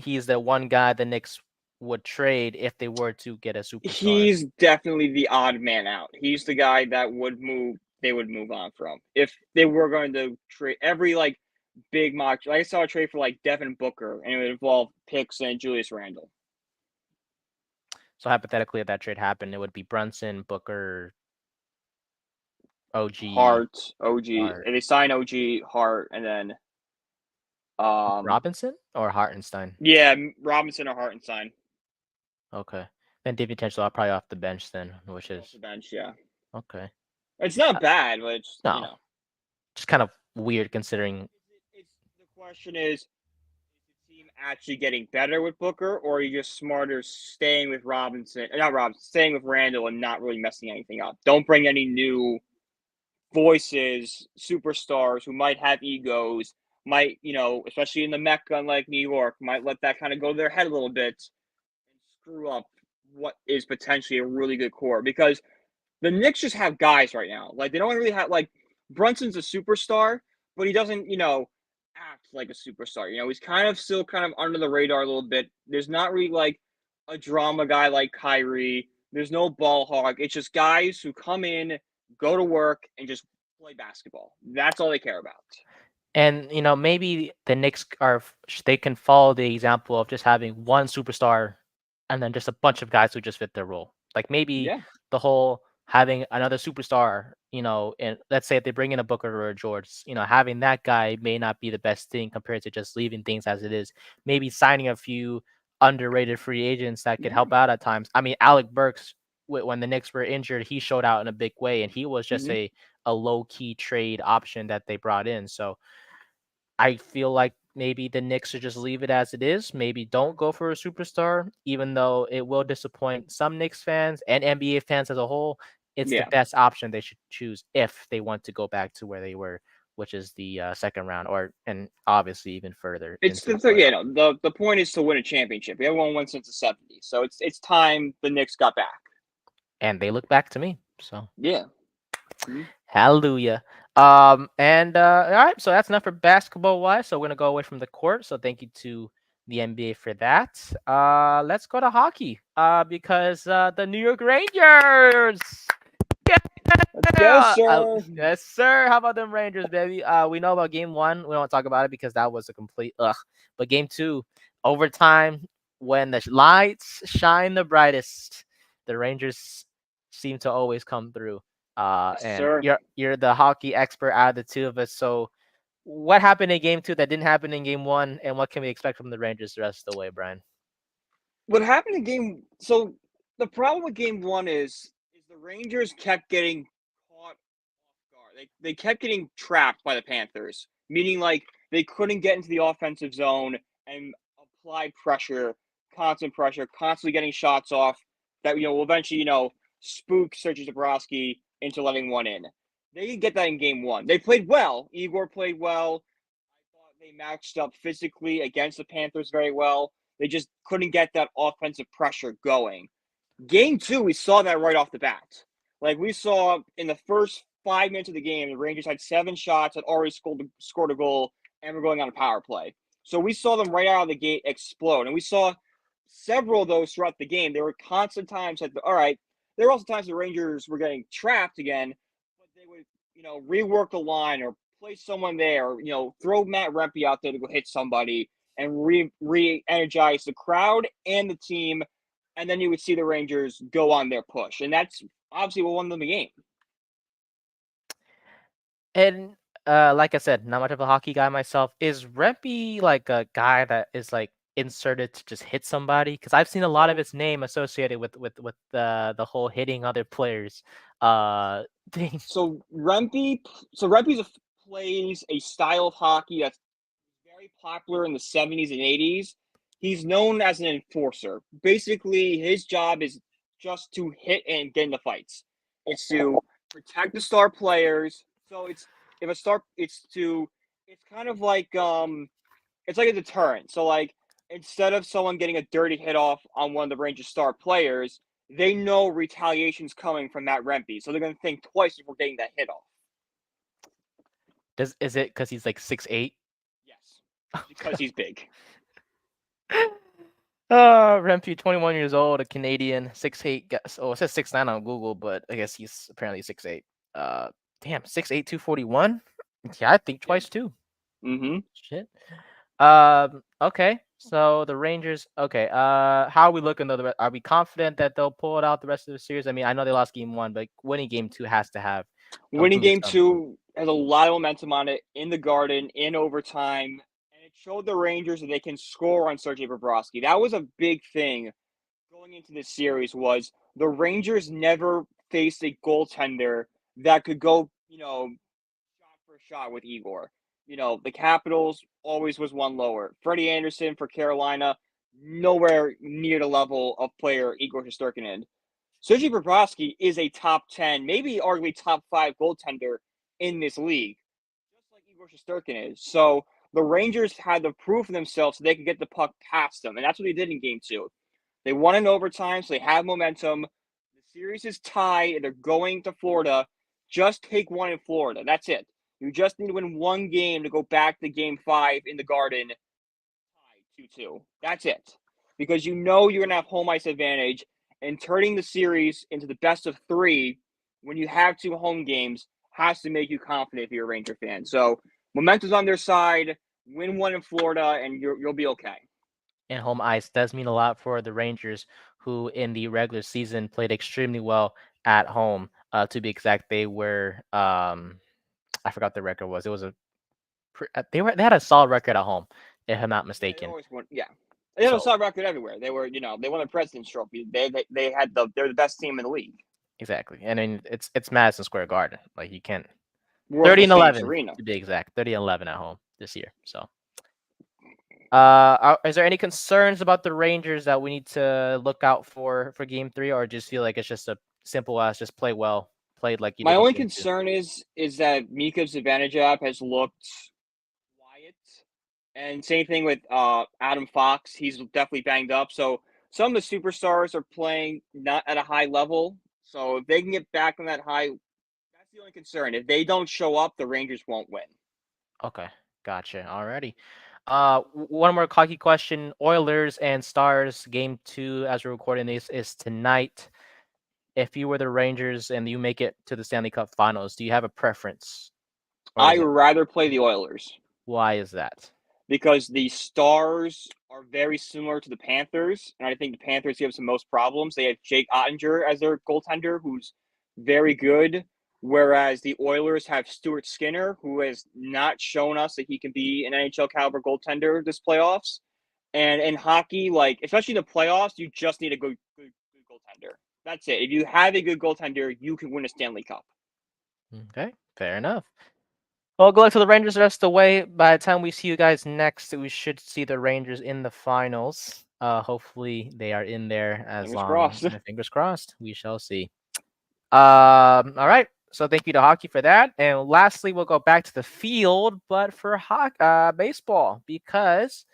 one guy the Knicks would trade if they were to get a superstar. He's definitely the odd man out. He's the guy that would move. They would move on from if they were going to trade every like big mock. Like I saw a trade for like Devin Booker, and it would involve picks and Julius Randle. So hypothetically, if that trade happened, it would be Brunson, Booker, OG, Hart, OG. Hart, And they sign OG, Hart, and then Robinson or Hartenstein. yeah, Robinson or Hartenstein. Okay, then DiVincenzo probably off the bench then, which Off is the bench, yeah. okay. It's not bad, but it's No, just kind of weird considering. The question is the team actually getting better with Booker, or are you just smarter staying with Robinson? Not Robinson, staying with Randall and not really messing anything up. Don't bring any new voices, superstars who might have egos, might, especially in the Mecca like New York, might let that kind of go to their head a little bit and screw up what is potentially a really good core. Because the Knicks just have guys right now. Like, they don't really have, like, Brunson's a superstar, but he doesn't, act like a superstar. He's kind of still kind of under the radar a little bit. There's not really, like, a drama guy like Kyrie. There's no ball hog. It's just guys who come in, go to work, and just play basketball. That's all they care about. And maybe the Knicks they can follow the example of just having one superstar, and then just a bunch of guys who just fit their role. Like maybe Yeah. the whole having another superstar, and let's say if they bring in a Booker or a George, having that guy may not be the best thing compared to just leaving things as it is. Maybe signing a few underrated free agents that could Yeah. help out at times. I mean, Alec Burks, when the Knicks were injured, he showed out in a big way, and he was just Mm-hmm. a low key trade option that they brought in. So I feel like maybe the Knicks should just leave it as it is. Maybe don't go for a superstar, even though it will disappoint some Knicks fans and NBA fans as a whole. It's the Yeah. best option they should choose if they want to go back to where they were, which is the second round, and obviously even further It's into the the thing, playoffs. the point is to win a championship. We haven't won one since the '70s, so it's time the Knicks got back. And they look back to me. So Yeah. Mm-hmm. hallelujah. And all right, so that's enough for basketball wise. So we're gonna go away from the court. So thank you to the NBA for that. Let's go to hockey. Because the New York Rangers. Yes, Yeah. sir. Yes, sir. How about them Rangers, baby? We know about game one. We don't talk about it because that was a complete ugh. But game two, overtime, when the lights shine the brightest, the Rangers seem to always come through. Yes, And sir. you're the hockey expert out of the two of us. So, what happened in game two that didn't happen in game one, and what can we expect from the Rangers the rest of the way, Brian? what happened in game? So the problem with game one is the Rangers kept getting caught off guard. They kept getting trapped by the Panthers, meaning like they couldn't get into the offensive zone and apply pressure, constant pressure, constantly getting shots off that will eventually spook Sergei Bobrovsky into letting one in. They didn't get that in game one. They played well. Igor played well. I thought they matched up physically against the Panthers very well. They just couldn't get that offensive pressure going. Game two, we saw that right off the bat. Like we saw in the first 5 minutes of the game, the Rangers had 7 shots, had already scored a goal, and were going on a power play. So we saw them right out of the gate explode. And we saw several of those throughout the game. There were constant times that, all right, there were also times the Rangers were getting trapped again, but they would, rework the line or place someone there, or, throw Matt Rempe out there to go hit somebody and re-energize the crowd and the team. And then you would see the Rangers go on their push. And that's obviously what won them the game. And like I said, not much of a hockey guy myself. Is Rempe like a guy that is like inserted to just hit somebody? Because I've seen a lot of his name associated with the whole hitting other players thing. So Rempe plays a style of hockey that's very popular in the 70s and 80s. He's known as an enforcer. Basically, his job is just to hit and get into fights. It's to protect the star players. So it's kind of like it's like a deterrent. So like instead of someone getting a dirty hit off on one of the Rangers star players, they know retaliation's coming from Matt Rempe. So they're gonna think twice before getting that hit off. Is it because he's like 6'8"? Yes. Because he's big. Rempe, 21 years old, a Canadian, 6'8". Oh, it says 6'9" on Google, but I guess he's apparently 6'8". Damn, 6'8", 241. Yeah, I think twice too. Mm-hmm. Shit. Okay. So the Rangers. Okay. How are we looking though? Are we confident that they'll pull it out the rest of the series? I mean, I know they lost game one, but winning game two has to have Winning game some. two has a lot of momentum on it in the Garden, in overtime, and it showed the Rangers that they can score on Sergei Bobrovsky. That was a big thing going into this series. Was the Rangers never faced a goaltender that could go, shot for shot with Igor. The Capitals always was one lower. Freddie Anderson for Carolina, nowhere near the level of player Igor Shesterkin. Sergei Bobrovsky is a top 10, maybe arguably top 5 goaltender in this league, just like Igor Shesterkin is. So the Rangers had to prove for themselves so they could get the puck past them, and that's what they did in game two. They won in overtime, so they have momentum. The series is tied. They're going to Florida. Just take one in Florida. That's it. You just need to win one game to go back to game 5 in the Garden, tied 2-2. That's it. Because you're going to have home ice advantage, and turning the series into the best of 3 when you have 2 home games has to make you confident if you're a Ranger fan. So momentum's on their side. Win one in Florida, and you'll be okay. And home ice does mean a lot for the Rangers, who in the regular season played extremely well at home. To be exact, they were I forgot the record was. It was they had a solid record at home, if I'm not mistaken. They always won. Yeah. They had a solid record everywhere. They were, they won the President's Trophy. They're the best team in the league. Exactly, and then it's Madison Square Garden. Like you can't. World 30-11 Arena. to be exact. 30-11 at home this year. So, is there any concerns about the Rangers that we need to look out for Game 3, or just feel like it's just a simple as just play well, played like you did? My only concern is that Mika Zibanejad has looked quiet, and same thing with Adam Fox. He's definitely banged up. So some of the superstars are playing not at a high level. So if they can get back on that high, that's the only concern. If they don't show up, the Rangers won't win. Okay, gotcha. Alrighty. One more hockey question. Oilers and Stars Game 2, as we're recording this, is tonight. If you were the Rangers and you make it to the Stanley Cup Finals, do you have a preference? I would rather play the Oilers. Why is that? Because the Stars are very similar to the Panthers, and I think the Panthers give some most problems. They have Jake Ottinger as their goaltender, who's very good, whereas the Oilers have Stuart Skinner, who has not shown us that he can be an NHL caliber goaltender this playoffs. And in hockey, like especially the playoffs, you just need a good goaltender. That's it. If you have a good goaltender, you can win a Stanley Cup. Okay, fair enough. Well, good luck to the Rangers the rest of the way. By the time we see you guys next, we should see the Rangers in the finals. Hopefully they are in there as Fingers long. crossed. Fingers crossed. We shall see. All right. So thank you to hockey for that. And lastly, we'll go back to the field, but for baseball, because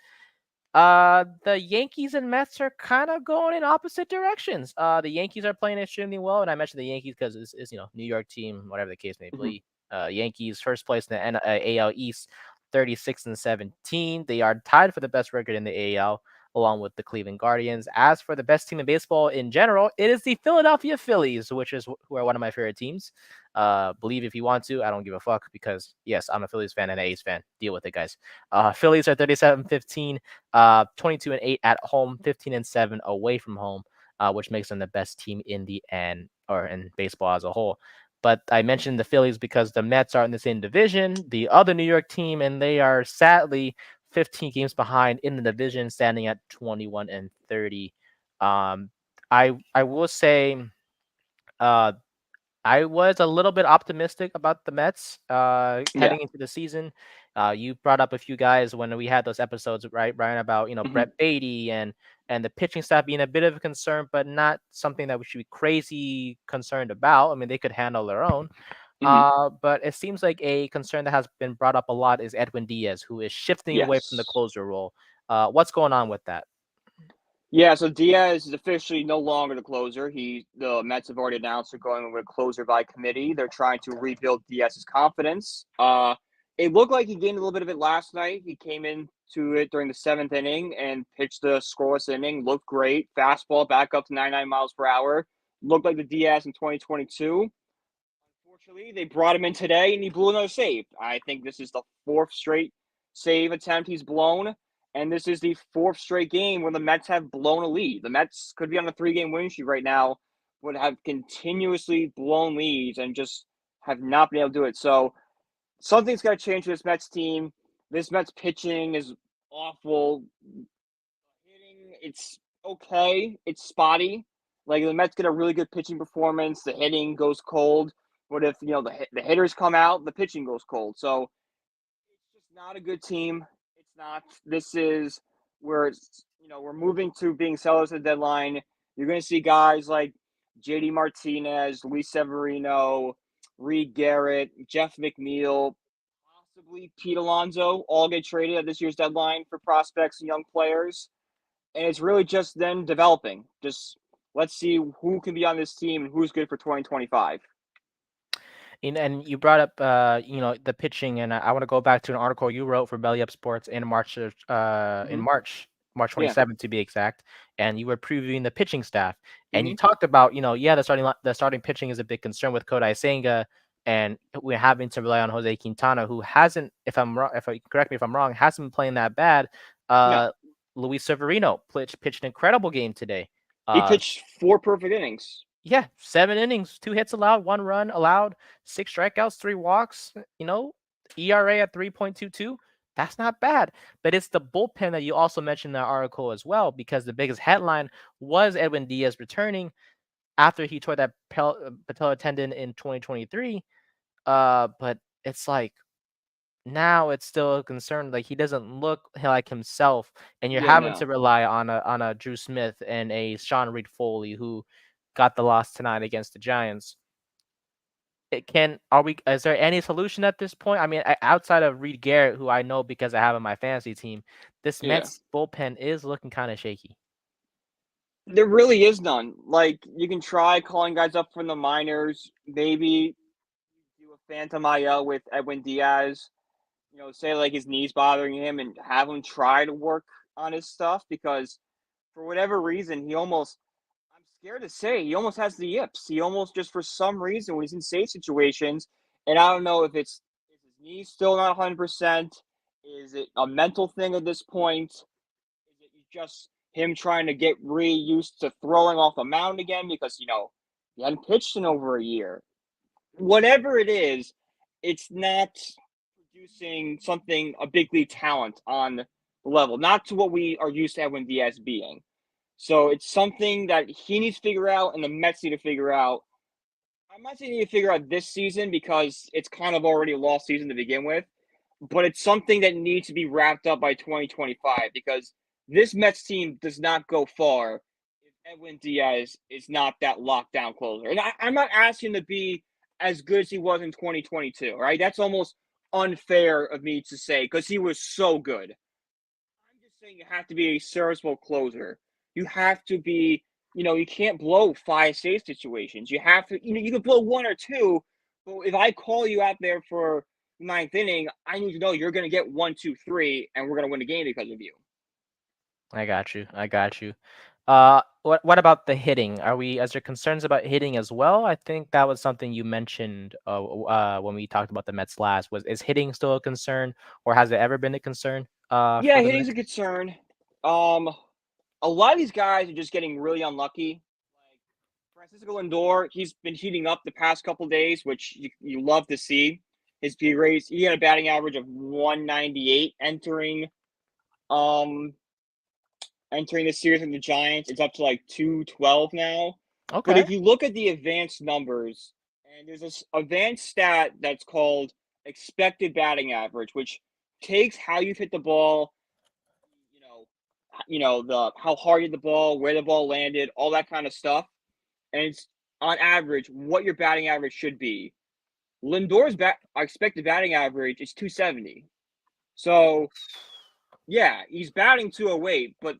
the Yankees and Mets are kind of going in opposite directions. The Yankees are playing extremely well, and I mentioned the Yankees because it's New York team, whatever the case may be. Yankees first place in the AL East, 36-17. They are tied for the best record in the AL, along with the Cleveland Guardians. As for the best team in baseball in general, it is the Philadelphia Phillies, which is who are one of my favorite teams. Believe if you want to, I don't give a fuck because yes, I'm a Phillies fan and an A's fan. Deal with it, guys. Phillies are 37-15. 22-8 at home, 15-7 away from home, which makes them the best team in in baseball as a whole. But I mentioned the Phillies because the Mets are in the same division, the other New York team, and they are sadly 15 games behind in the division, standing at 21-30. I will say, I was a little bit optimistic about the Mets Yeah. heading into the season. You brought up a few guys when we had those episodes, right, Brian, about Mm-hmm. Brett Beatty and the pitching staff being a bit of a concern, but not something that we should be crazy concerned about. I mean, they could handle their own. Mm-hmm. But it seems like a concern that has been brought up a lot is Edwin Diaz, who is shifting away from the Yes. closer role. What's going on with that? Yeah, so Diaz is officially no longer the closer. The Mets have already announced they're going with a closer by committee. They're trying to rebuild Diaz's confidence. It looked like he gained a little bit of it last night. He came into it during the seventh inning and pitched the scoreless inning. Looked great. Fastball back up to 99 miles per hour. Looked like the Diaz in 2022. Unfortunately, they brought him in today and he blew another save. I think this is the fourth straight save attempt he's blown. And this is the fourth straight game where the Mets have blown a lead. The Mets could be on a 3-game win streak right now, would have continuously blown leads and just have not been able to do it. So something's got to change with this Mets team. This Mets pitching is awful. Hitting, it's okay. It's spotty. Like the Mets get a really good pitching performance. The hitting goes cold. But if the hitters come out, the pitching goes cold. So it's just not a good team. It's not. This is where we're moving to being sellers at the deadline. You're going to see guys like JD Martinez, Luis Severino, Reed Garrett, Jeff McNeil, possibly Pete Alonso all get traded at this year's deadline for prospects and young players. And it's really just then developing. Just let's see who can be on this team and who's good for 2025. And you brought up, the pitching, and I want to go back to an article you wrote for Belly Up Sports in March, Mm-hmm. March Yeah. 27th to be exact, and you were previewing the pitching staff, and you Mm-hmm. talked about, yeah, the starting pitching is a big concern with Kodai Senga, and we're having to rely on Jose Quintana, who hasn't, if I'm wrong, correct me if I'm wrong, hasn't been playing that bad. No, Luis Severino pitched an incredible game today. he pitched 4 perfect innings. Yeah, 7 innings, 2 hits allowed, 1 run allowed, 6 strikeouts, 3 walks, ERA at 3.22. That's not bad. But it's the bullpen that you also mentioned in the article as well, because the biggest headline was Edwin Diaz returning after he tore that patellar tendon in 2023. But it's like now it's still a concern. Like he doesn't look like himself, and you're Yeah, having no. to rely on a Drew Smith and a Sean Reed Foley who got the loss tonight against the Giants. Is there any solution at this point? I mean, outside of Reed Garrett, who I know because I have on my fantasy team, this Yeah. Mets bullpen is looking kind of shaky. There really is none. Like you can try calling guys up from the minors, maybe do a phantom IL with Edwin Diaz. Say like his knees bothering him and have him try to work on his stuff because for whatever reason I'm scared to say he almost has the yips. He almost just for some reason when he's in safe situations, and I don't know if is his knee still not 100%. Is it a mental thing at this point? Is it just him trying to get reused to throwing off the mound again because he hadn't pitched in over a year? Whatever it is, it's not producing a big league talent on level, not to what we are used to Edwin Diaz being. So it's something that he needs to figure out, and the Mets need to figure out. I'm not saying you need to figure out this season because it's kind of already a lost season to begin with, but it's something that needs to be wrapped up by 2025 because this Mets team does not go far if Edwin Diaz is not that lockdown closer. And I'm not asking him to be as good as he was in 2022, right? That's almost unfair of me to say because he was so good. I'm just saying you have to be a serviceable closer. You have to be, you can't blow 5 save situations. You have to, you can blow 1 or 2, but if I call you out there for ninth inning, I need to know you're going to get 1, 2, 3, and we're going to win the game because of you. I got you. What about the hitting? Is there concerns about hitting as well? I think that was something you mentioned when we talked about the Mets last. Is hitting still a concern, or has it ever been a concern Yeah, for the hitting's Mets? a concern. A lot of these guys are just getting really unlucky. Like Francisco Lindor, he's been heating up the past couple days, which you love to see. His B rates, he had a batting average of 198 um entering the series with the Giants. It's up to like 212 now. But Okay. if you look at the advanced numbers, and there's this advanced stat that's called expected batting average, which takes how you've hit the ball, you know, the how hard you hit the ball, where the ball landed, all that kind of stuff, and it's on average what your batting average should be. Lindor's expected batting average is 270. So yeah, he's batting 208, but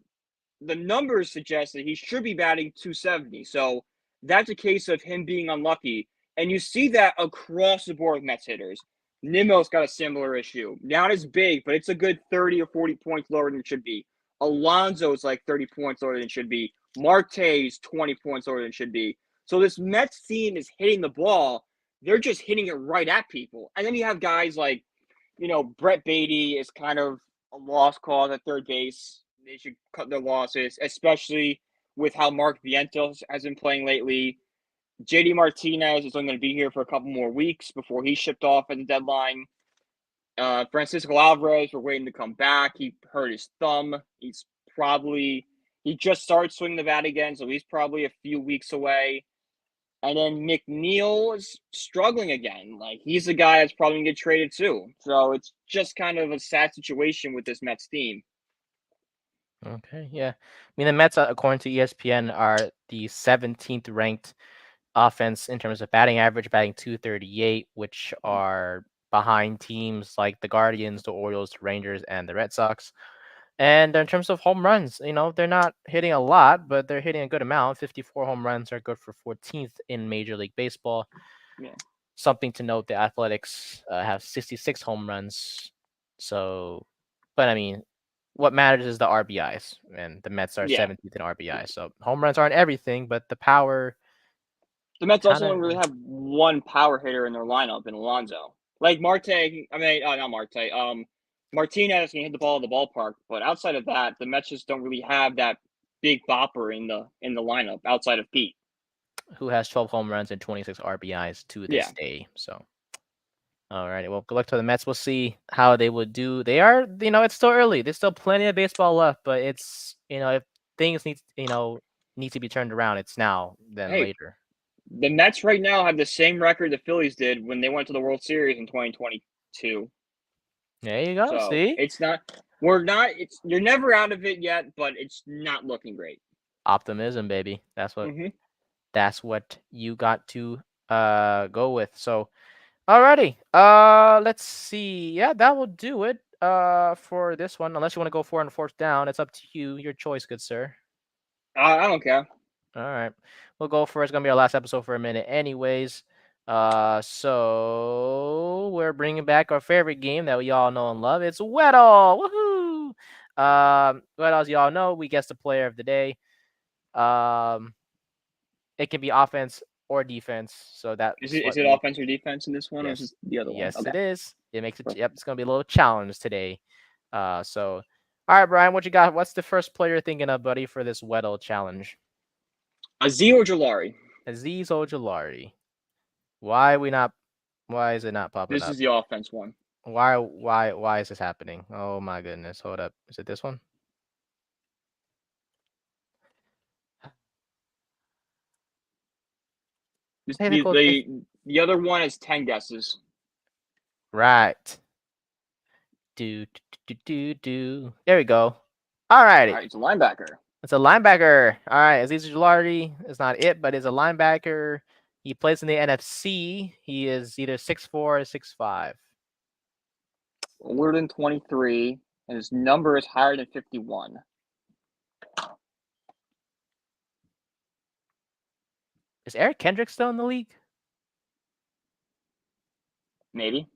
the numbers suggest that he should be batting 270. So that's a case of him being unlucky. And you see that across the board with Mets hitters. Nimmo's got a similar issue. Not as big, but it's a good 30 or 40 points lower than it should be. Alonso's like 30 points lower than it should be. Marte's 20 points lower than it should be. So this Mets team is hitting the ball. They're just hitting it right at people. And then you have guys like, Brett Beatty is kind of a lost cause at third base. They should cut their losses, especially with how Mark Vientos has been playing lately. JD Martinez is only going to be here for a couple more weeks before he's shipped off at the deadline. Francisco Alvarez, we're waiting to come back. He hurt his thumb. He just started swinging the bat again, so he's probably a few weeks away. And then McNeil is struggling again. Like, he's the guy that's probably going to get traded too. So it's just kind of a sad situation with this Mets team. Okay, yeah. I mean, the Mets, according to ESPN, are the 17th ranked offense in terms of batting average, batting 238, which are behind teams like the Guardians, the Orioles, the Rangers, and the Red Sox. And in terms of home runs, they're not hitting a lot, but they're hitting a good amount. 54 home runs are good for 14th in Major League Baseball. Yeah. Something to note, the Athletics have 66 home runs. So, but I mean, what matters is the RBIs, and the Mets are 17th in RBIs. So home runs aren't everything, but the power. The Mets also don't really have one power hitter in their lineup in Alonso. Like not Marte. Martinez can hit the ball in the ballpark, but outside of that, the Mets just don't really have that big bopper in the lineup outside of Pete, who has 12 home runs and 26 RBIs to this day. So, all right. Well, good luck to the Mets. We'll see how they would do. They are, it's still early. There's still plenty of baseball left, but it's, if things need to be turned around, it's now than later. The Mets right now have the same record the Phillies did when they went to the World Series in 2022. There you go. So see, you're never out of it yet, but it's not looking great. Optimism, baby. That's what you got to go with. So, alrighty. Let's see. Yeah, that will do it for this one. Unless you want to go for it on fourth down, it's up to you. Your choice, good sir. I don't care. All right, we'll go for it. It's gonna be our last episode for a minute, anyways. So we're bringing back our favorite game that we all know and love. It's Weddle. Woohoo! Weddle, as y'all know, we guess the player of the day. It can be offense or defense. So that is it offense or defense in this one, yes. or is this the other one? Yes, it is. It makes it. Yep, it's gonna be a little challenge today. So, all right, Brian, what you got? What's the first player you're thinking of, buddy, for this Weddle challenge? Azeez Ojulari. Why is it not popping up? This is the offense one. Why is this happening? Oh my goodness. Hold up. Is it this one? The other one is 10 guesses. Right. Do. There we go. All righty. All right, it's a linebacker. It's a linebacker. All right. Aziz Ujulari is not it, but is a linebacker. He plays in the NFC. He is either 6'4" or 6'5". Older than 23, and his number is higher than 51. Is Eric Kendrick still in the league? Maybe.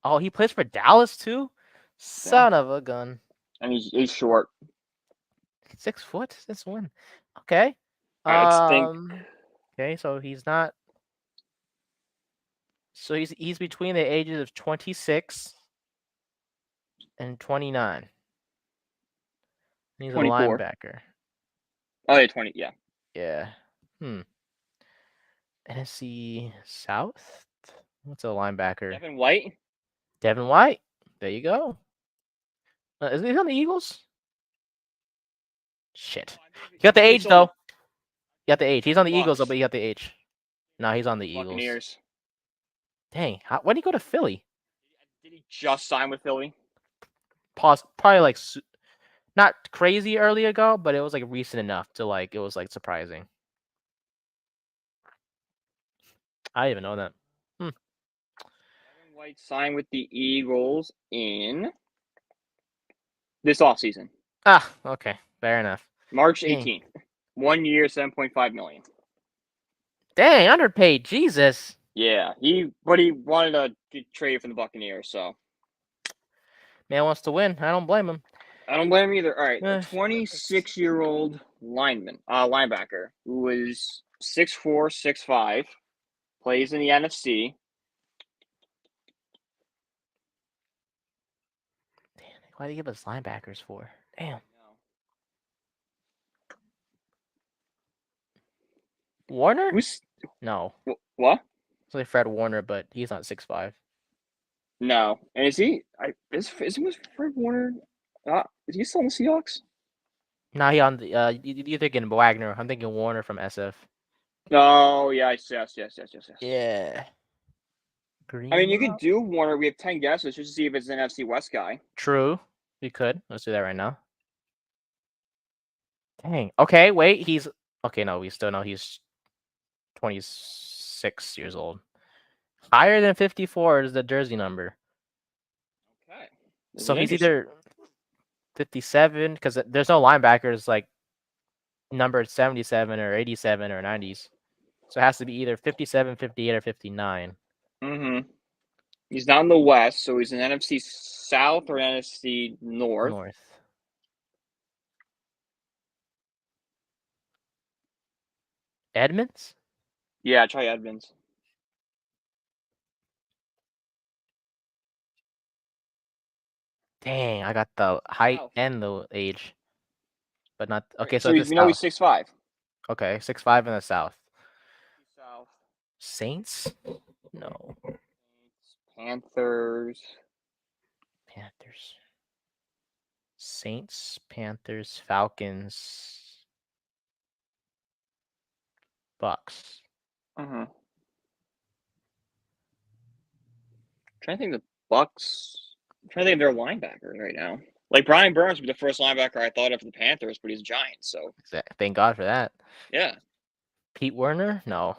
Oh, he plays for Dallas too? Son of a gun. And he's short. 6 foot? This one. Okay. Let's think. Okay, so he's not. So he's between the ages of 26 and 29. He's 24. a linebacker. Oh yeah, 20. Yeah. Yeah. NFC South. What's a linebacker? Devin White. Devin White. There you go. Is he on the Eagles? Shit. You got the age though. You got the age. He's on the Eagles though, but you got the age. No, he's on the Eagles. Buccaneers. Dang. When did he go to Philly? Did he just sign with Philly? Probably like not crazy early ago, but it was like recent enough to like it was like surprising. I didn't even know that. Devin White signed with the Eagles in this offseason. Ah, okay. Fair enough. March 18th. 1 year, $7.5 million. Dang, underpaid. Jesus. Yeah, but he wanted to get traded from the Buccaneers, so. Man wants to win. I don't blame him. I don't blame him either. All right, a 26-year-old linebacker who is 6'4", 6'5", plays in the NFC. Damn, why do you give us linebackers for? Damn. Warner? No. What? It's like Fred Warner, but he's not 6'5". No. And is he? Is Fred Warner? Is he still in the Seahawks? No, he on the. You're thinking Wagner. I'm thinking Warner from SF. Oh yes. Yeah. I mean, you could do Warner. We have 10 guesses just to see if it's an NFC West guy. True. We could. Let's do that right now. Dang. Okay, wait. He's okay. No, we still know he's 26 years old. Higher than 54 is the jersey number. Okay. So he's either 57 because there's no linebackers like numbered 77 or 87 or 90s. So it has to be either 57, 58, or 59. Mm-hmm. He's not in the West, so he's in NFC South or NFC North. Edmonds? Yeah, try Edmonds. Dang, I got the height and the age. But not okay, so we know he's 6'5". Okay, 6'5" in the South. South. Saints? No. Panthers. Saints, Panthers, Falcons, Bucks. Trying to think of the Bucks. I'm trying to think of their linebackers right now. Like Brian Burns would be the first linebacker I thought of for the Panthers, but he's a Giant, so. Thank God for that. Yeah. Pete Werner? No.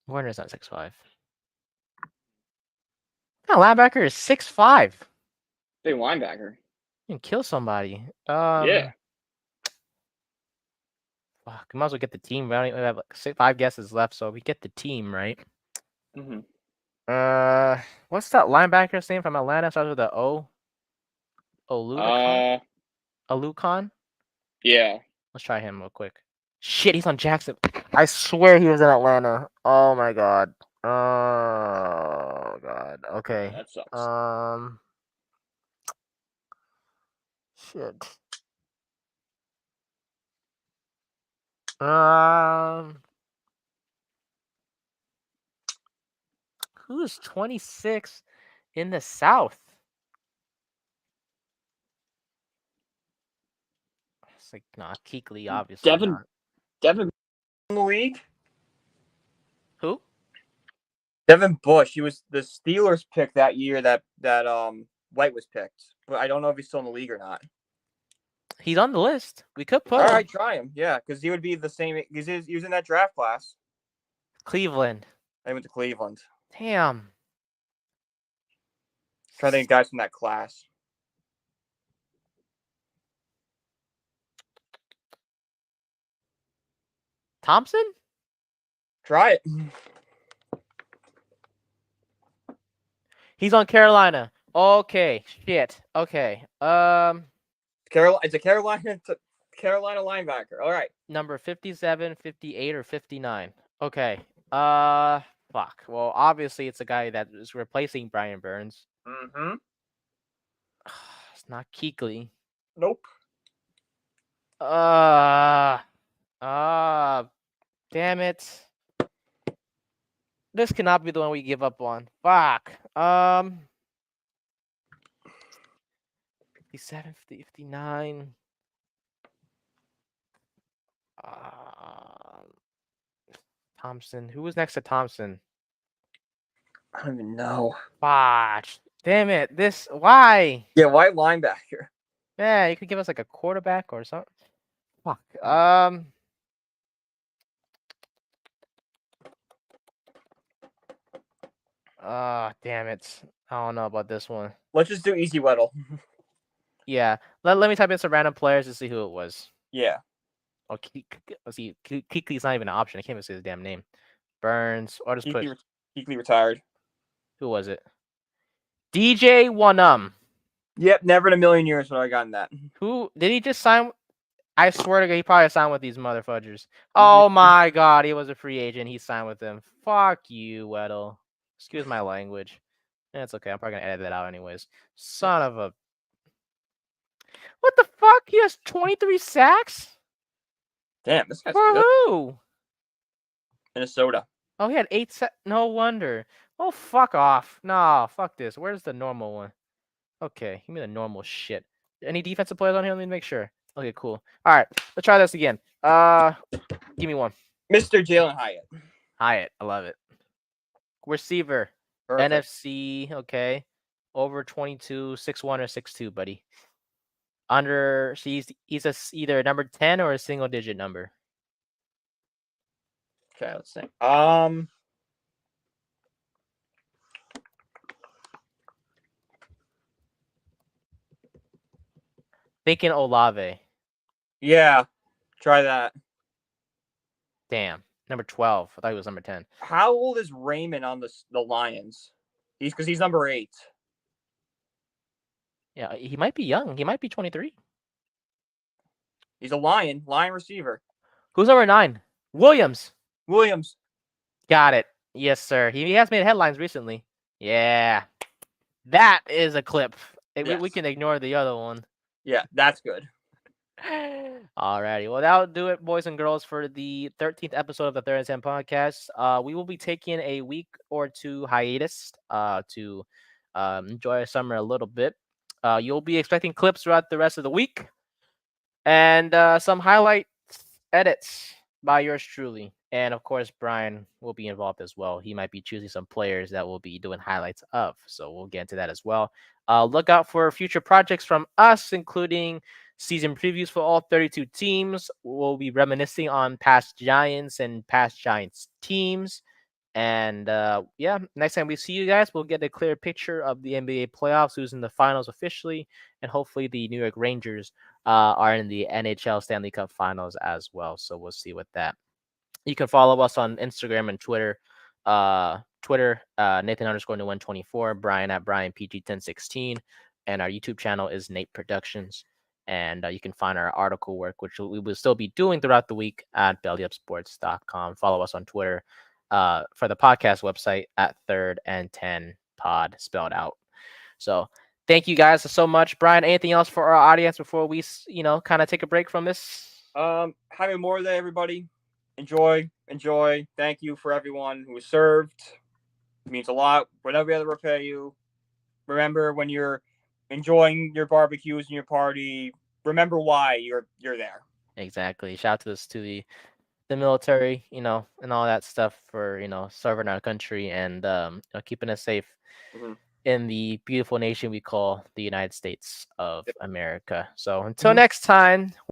Werner's not 6'5". That linebacker is 6'5". Big linebacker. You can kill somebody. Yeah. Fuck, we might as well get the team. We only have like 5 guesses left, so we get the team, right? What's that linebacker's name from Atlanta? Starts with the O. Alucon? Yeah. Let's try him real quick. Shit, he's on Jackson. I swear he was in Atlanta. Oh my god. Oh god. Okay. That sucks. Shit. Who's 26 in the South? It's like not Kuechly, obviously not. Devin in the league. Who? Devin Bush. He was the Steelers pick that year that White was picked, but I don't know if he's still in the league or not. He's on the list. We could put All him. right, try him. Yeah, because he would be the same. He was in that draft class. Cleveland. I went to Cleveland. Damn. Trying to think of guys from that class. Thompson? Try it. He's on Carolina. Okay. Shit. Okay. It's a Carolina linebacker. All right. Number 57, 58, or 59. Okay. Fuck. Well, obviously it's a guy that is replacing Brian Burns. Mm-hmm. It's not Kuechly. Nope. Damn it. This cannot be the one we give up on. Fuck. 57, 59. Thompson. Who was next to Thompson? I don't even know. Fuck. Damn it. Why? Yeah, white linebacker. Yeah, you could give us like a quarterback or something. Fuck. Damn it. I don't know about this one. Let's just do easy Weddle. Yeah. Let me type in some random players to see who it was. Yeah. Oh, let's see. Kuechly's not even an option. I can't even say his damn name. Burns. Or just put. Kuechly retired. Who was it? DJ Wanum. Yep, never in a million years would I gotten that. Who did he just sign? I swear to God, he probably signed with these motherfuckers. Oh my God, he was a free agent. He signed with them. Fuck you, Weddle. Excuse my language. That's okay. I'm probably gonna edit that out anyways. Son of a. What the fuck? He has 23 sacks? Damn, this guy's For good. who? Minnesota. Oh, he had 8 sacks. No wonder. Oh, fuck off. No, fuck this. Where's the normal one? Okay, give me the normal shit. Any defensive players on here? Let me make sure. Okay, cool. All right, let's try this again. Give me one. Mr. Jalen Hyatt. Hyatt, I love it. Receiver. Perfect. NFC, okay. Over 22, 6'1" or 6'2", buddy. Under, so he's either a number 10 or a single digit number. Okay, let's think. Thinking Olave. Yeah, try that. Damn, number 12. I thought he was number 10. How old is Raymond on the Lions? He's number 8. Yeah, he might be young. He might be 23. He's a Lion receiver. Who's number 9? Williams. Got it. Yes, sir. He has made headlines recently. Yeah. That is a clip. Yes. We can ignore the other one. Yeah, that's good. Alrighty. Well, that'll do it, boys and girls, for the 13th episode of the Third and 10 podcast. We will be taking a week or two hiatus to enjoy our summer a little bit. You'll be expecting clips throughout the rest of the week and some highlight edits by yours truly. And of course, Brian will be involved as well. He might be choosing some players that we'll be doing highlights of. So we'll get into that as well. Look out for future projects from us, including season previews for all 32 teams. We'll be reminiscing on past Giants and past Giants teams. And yeah, next time we see you guys, we'll get a clear picture of the NBA playoffs, who's in the finals officially, and hopefully the New York Rangers are in the NHL Stanley Cup finals as well. So we'll see with that. You can follow us on Instagram and Twitter. Nathan_124, Brian at BrianPG1016, and our YouTube channel is Nate Productions. And you can find our article work, which we will still be doing throughout the week at bellyupsports.com. Follow us on Twitter for the podcast website at 3rd and 10 pod spelled out. So thank you guys so much. Brian, anything else for our audience before we, kind of take a break from this? Happy Memorial Day, everybody. Enjoy. Thank you for everyone who was served. means a lot. Whatever we have to repay you. Remember when you're enjoying your barbecues and your party, remember why you're there. Exactly. Shout out to this to the military, and all that stuff for, serving our country and keeping us safe in the beautiful nation we call the United States of America. So until next time.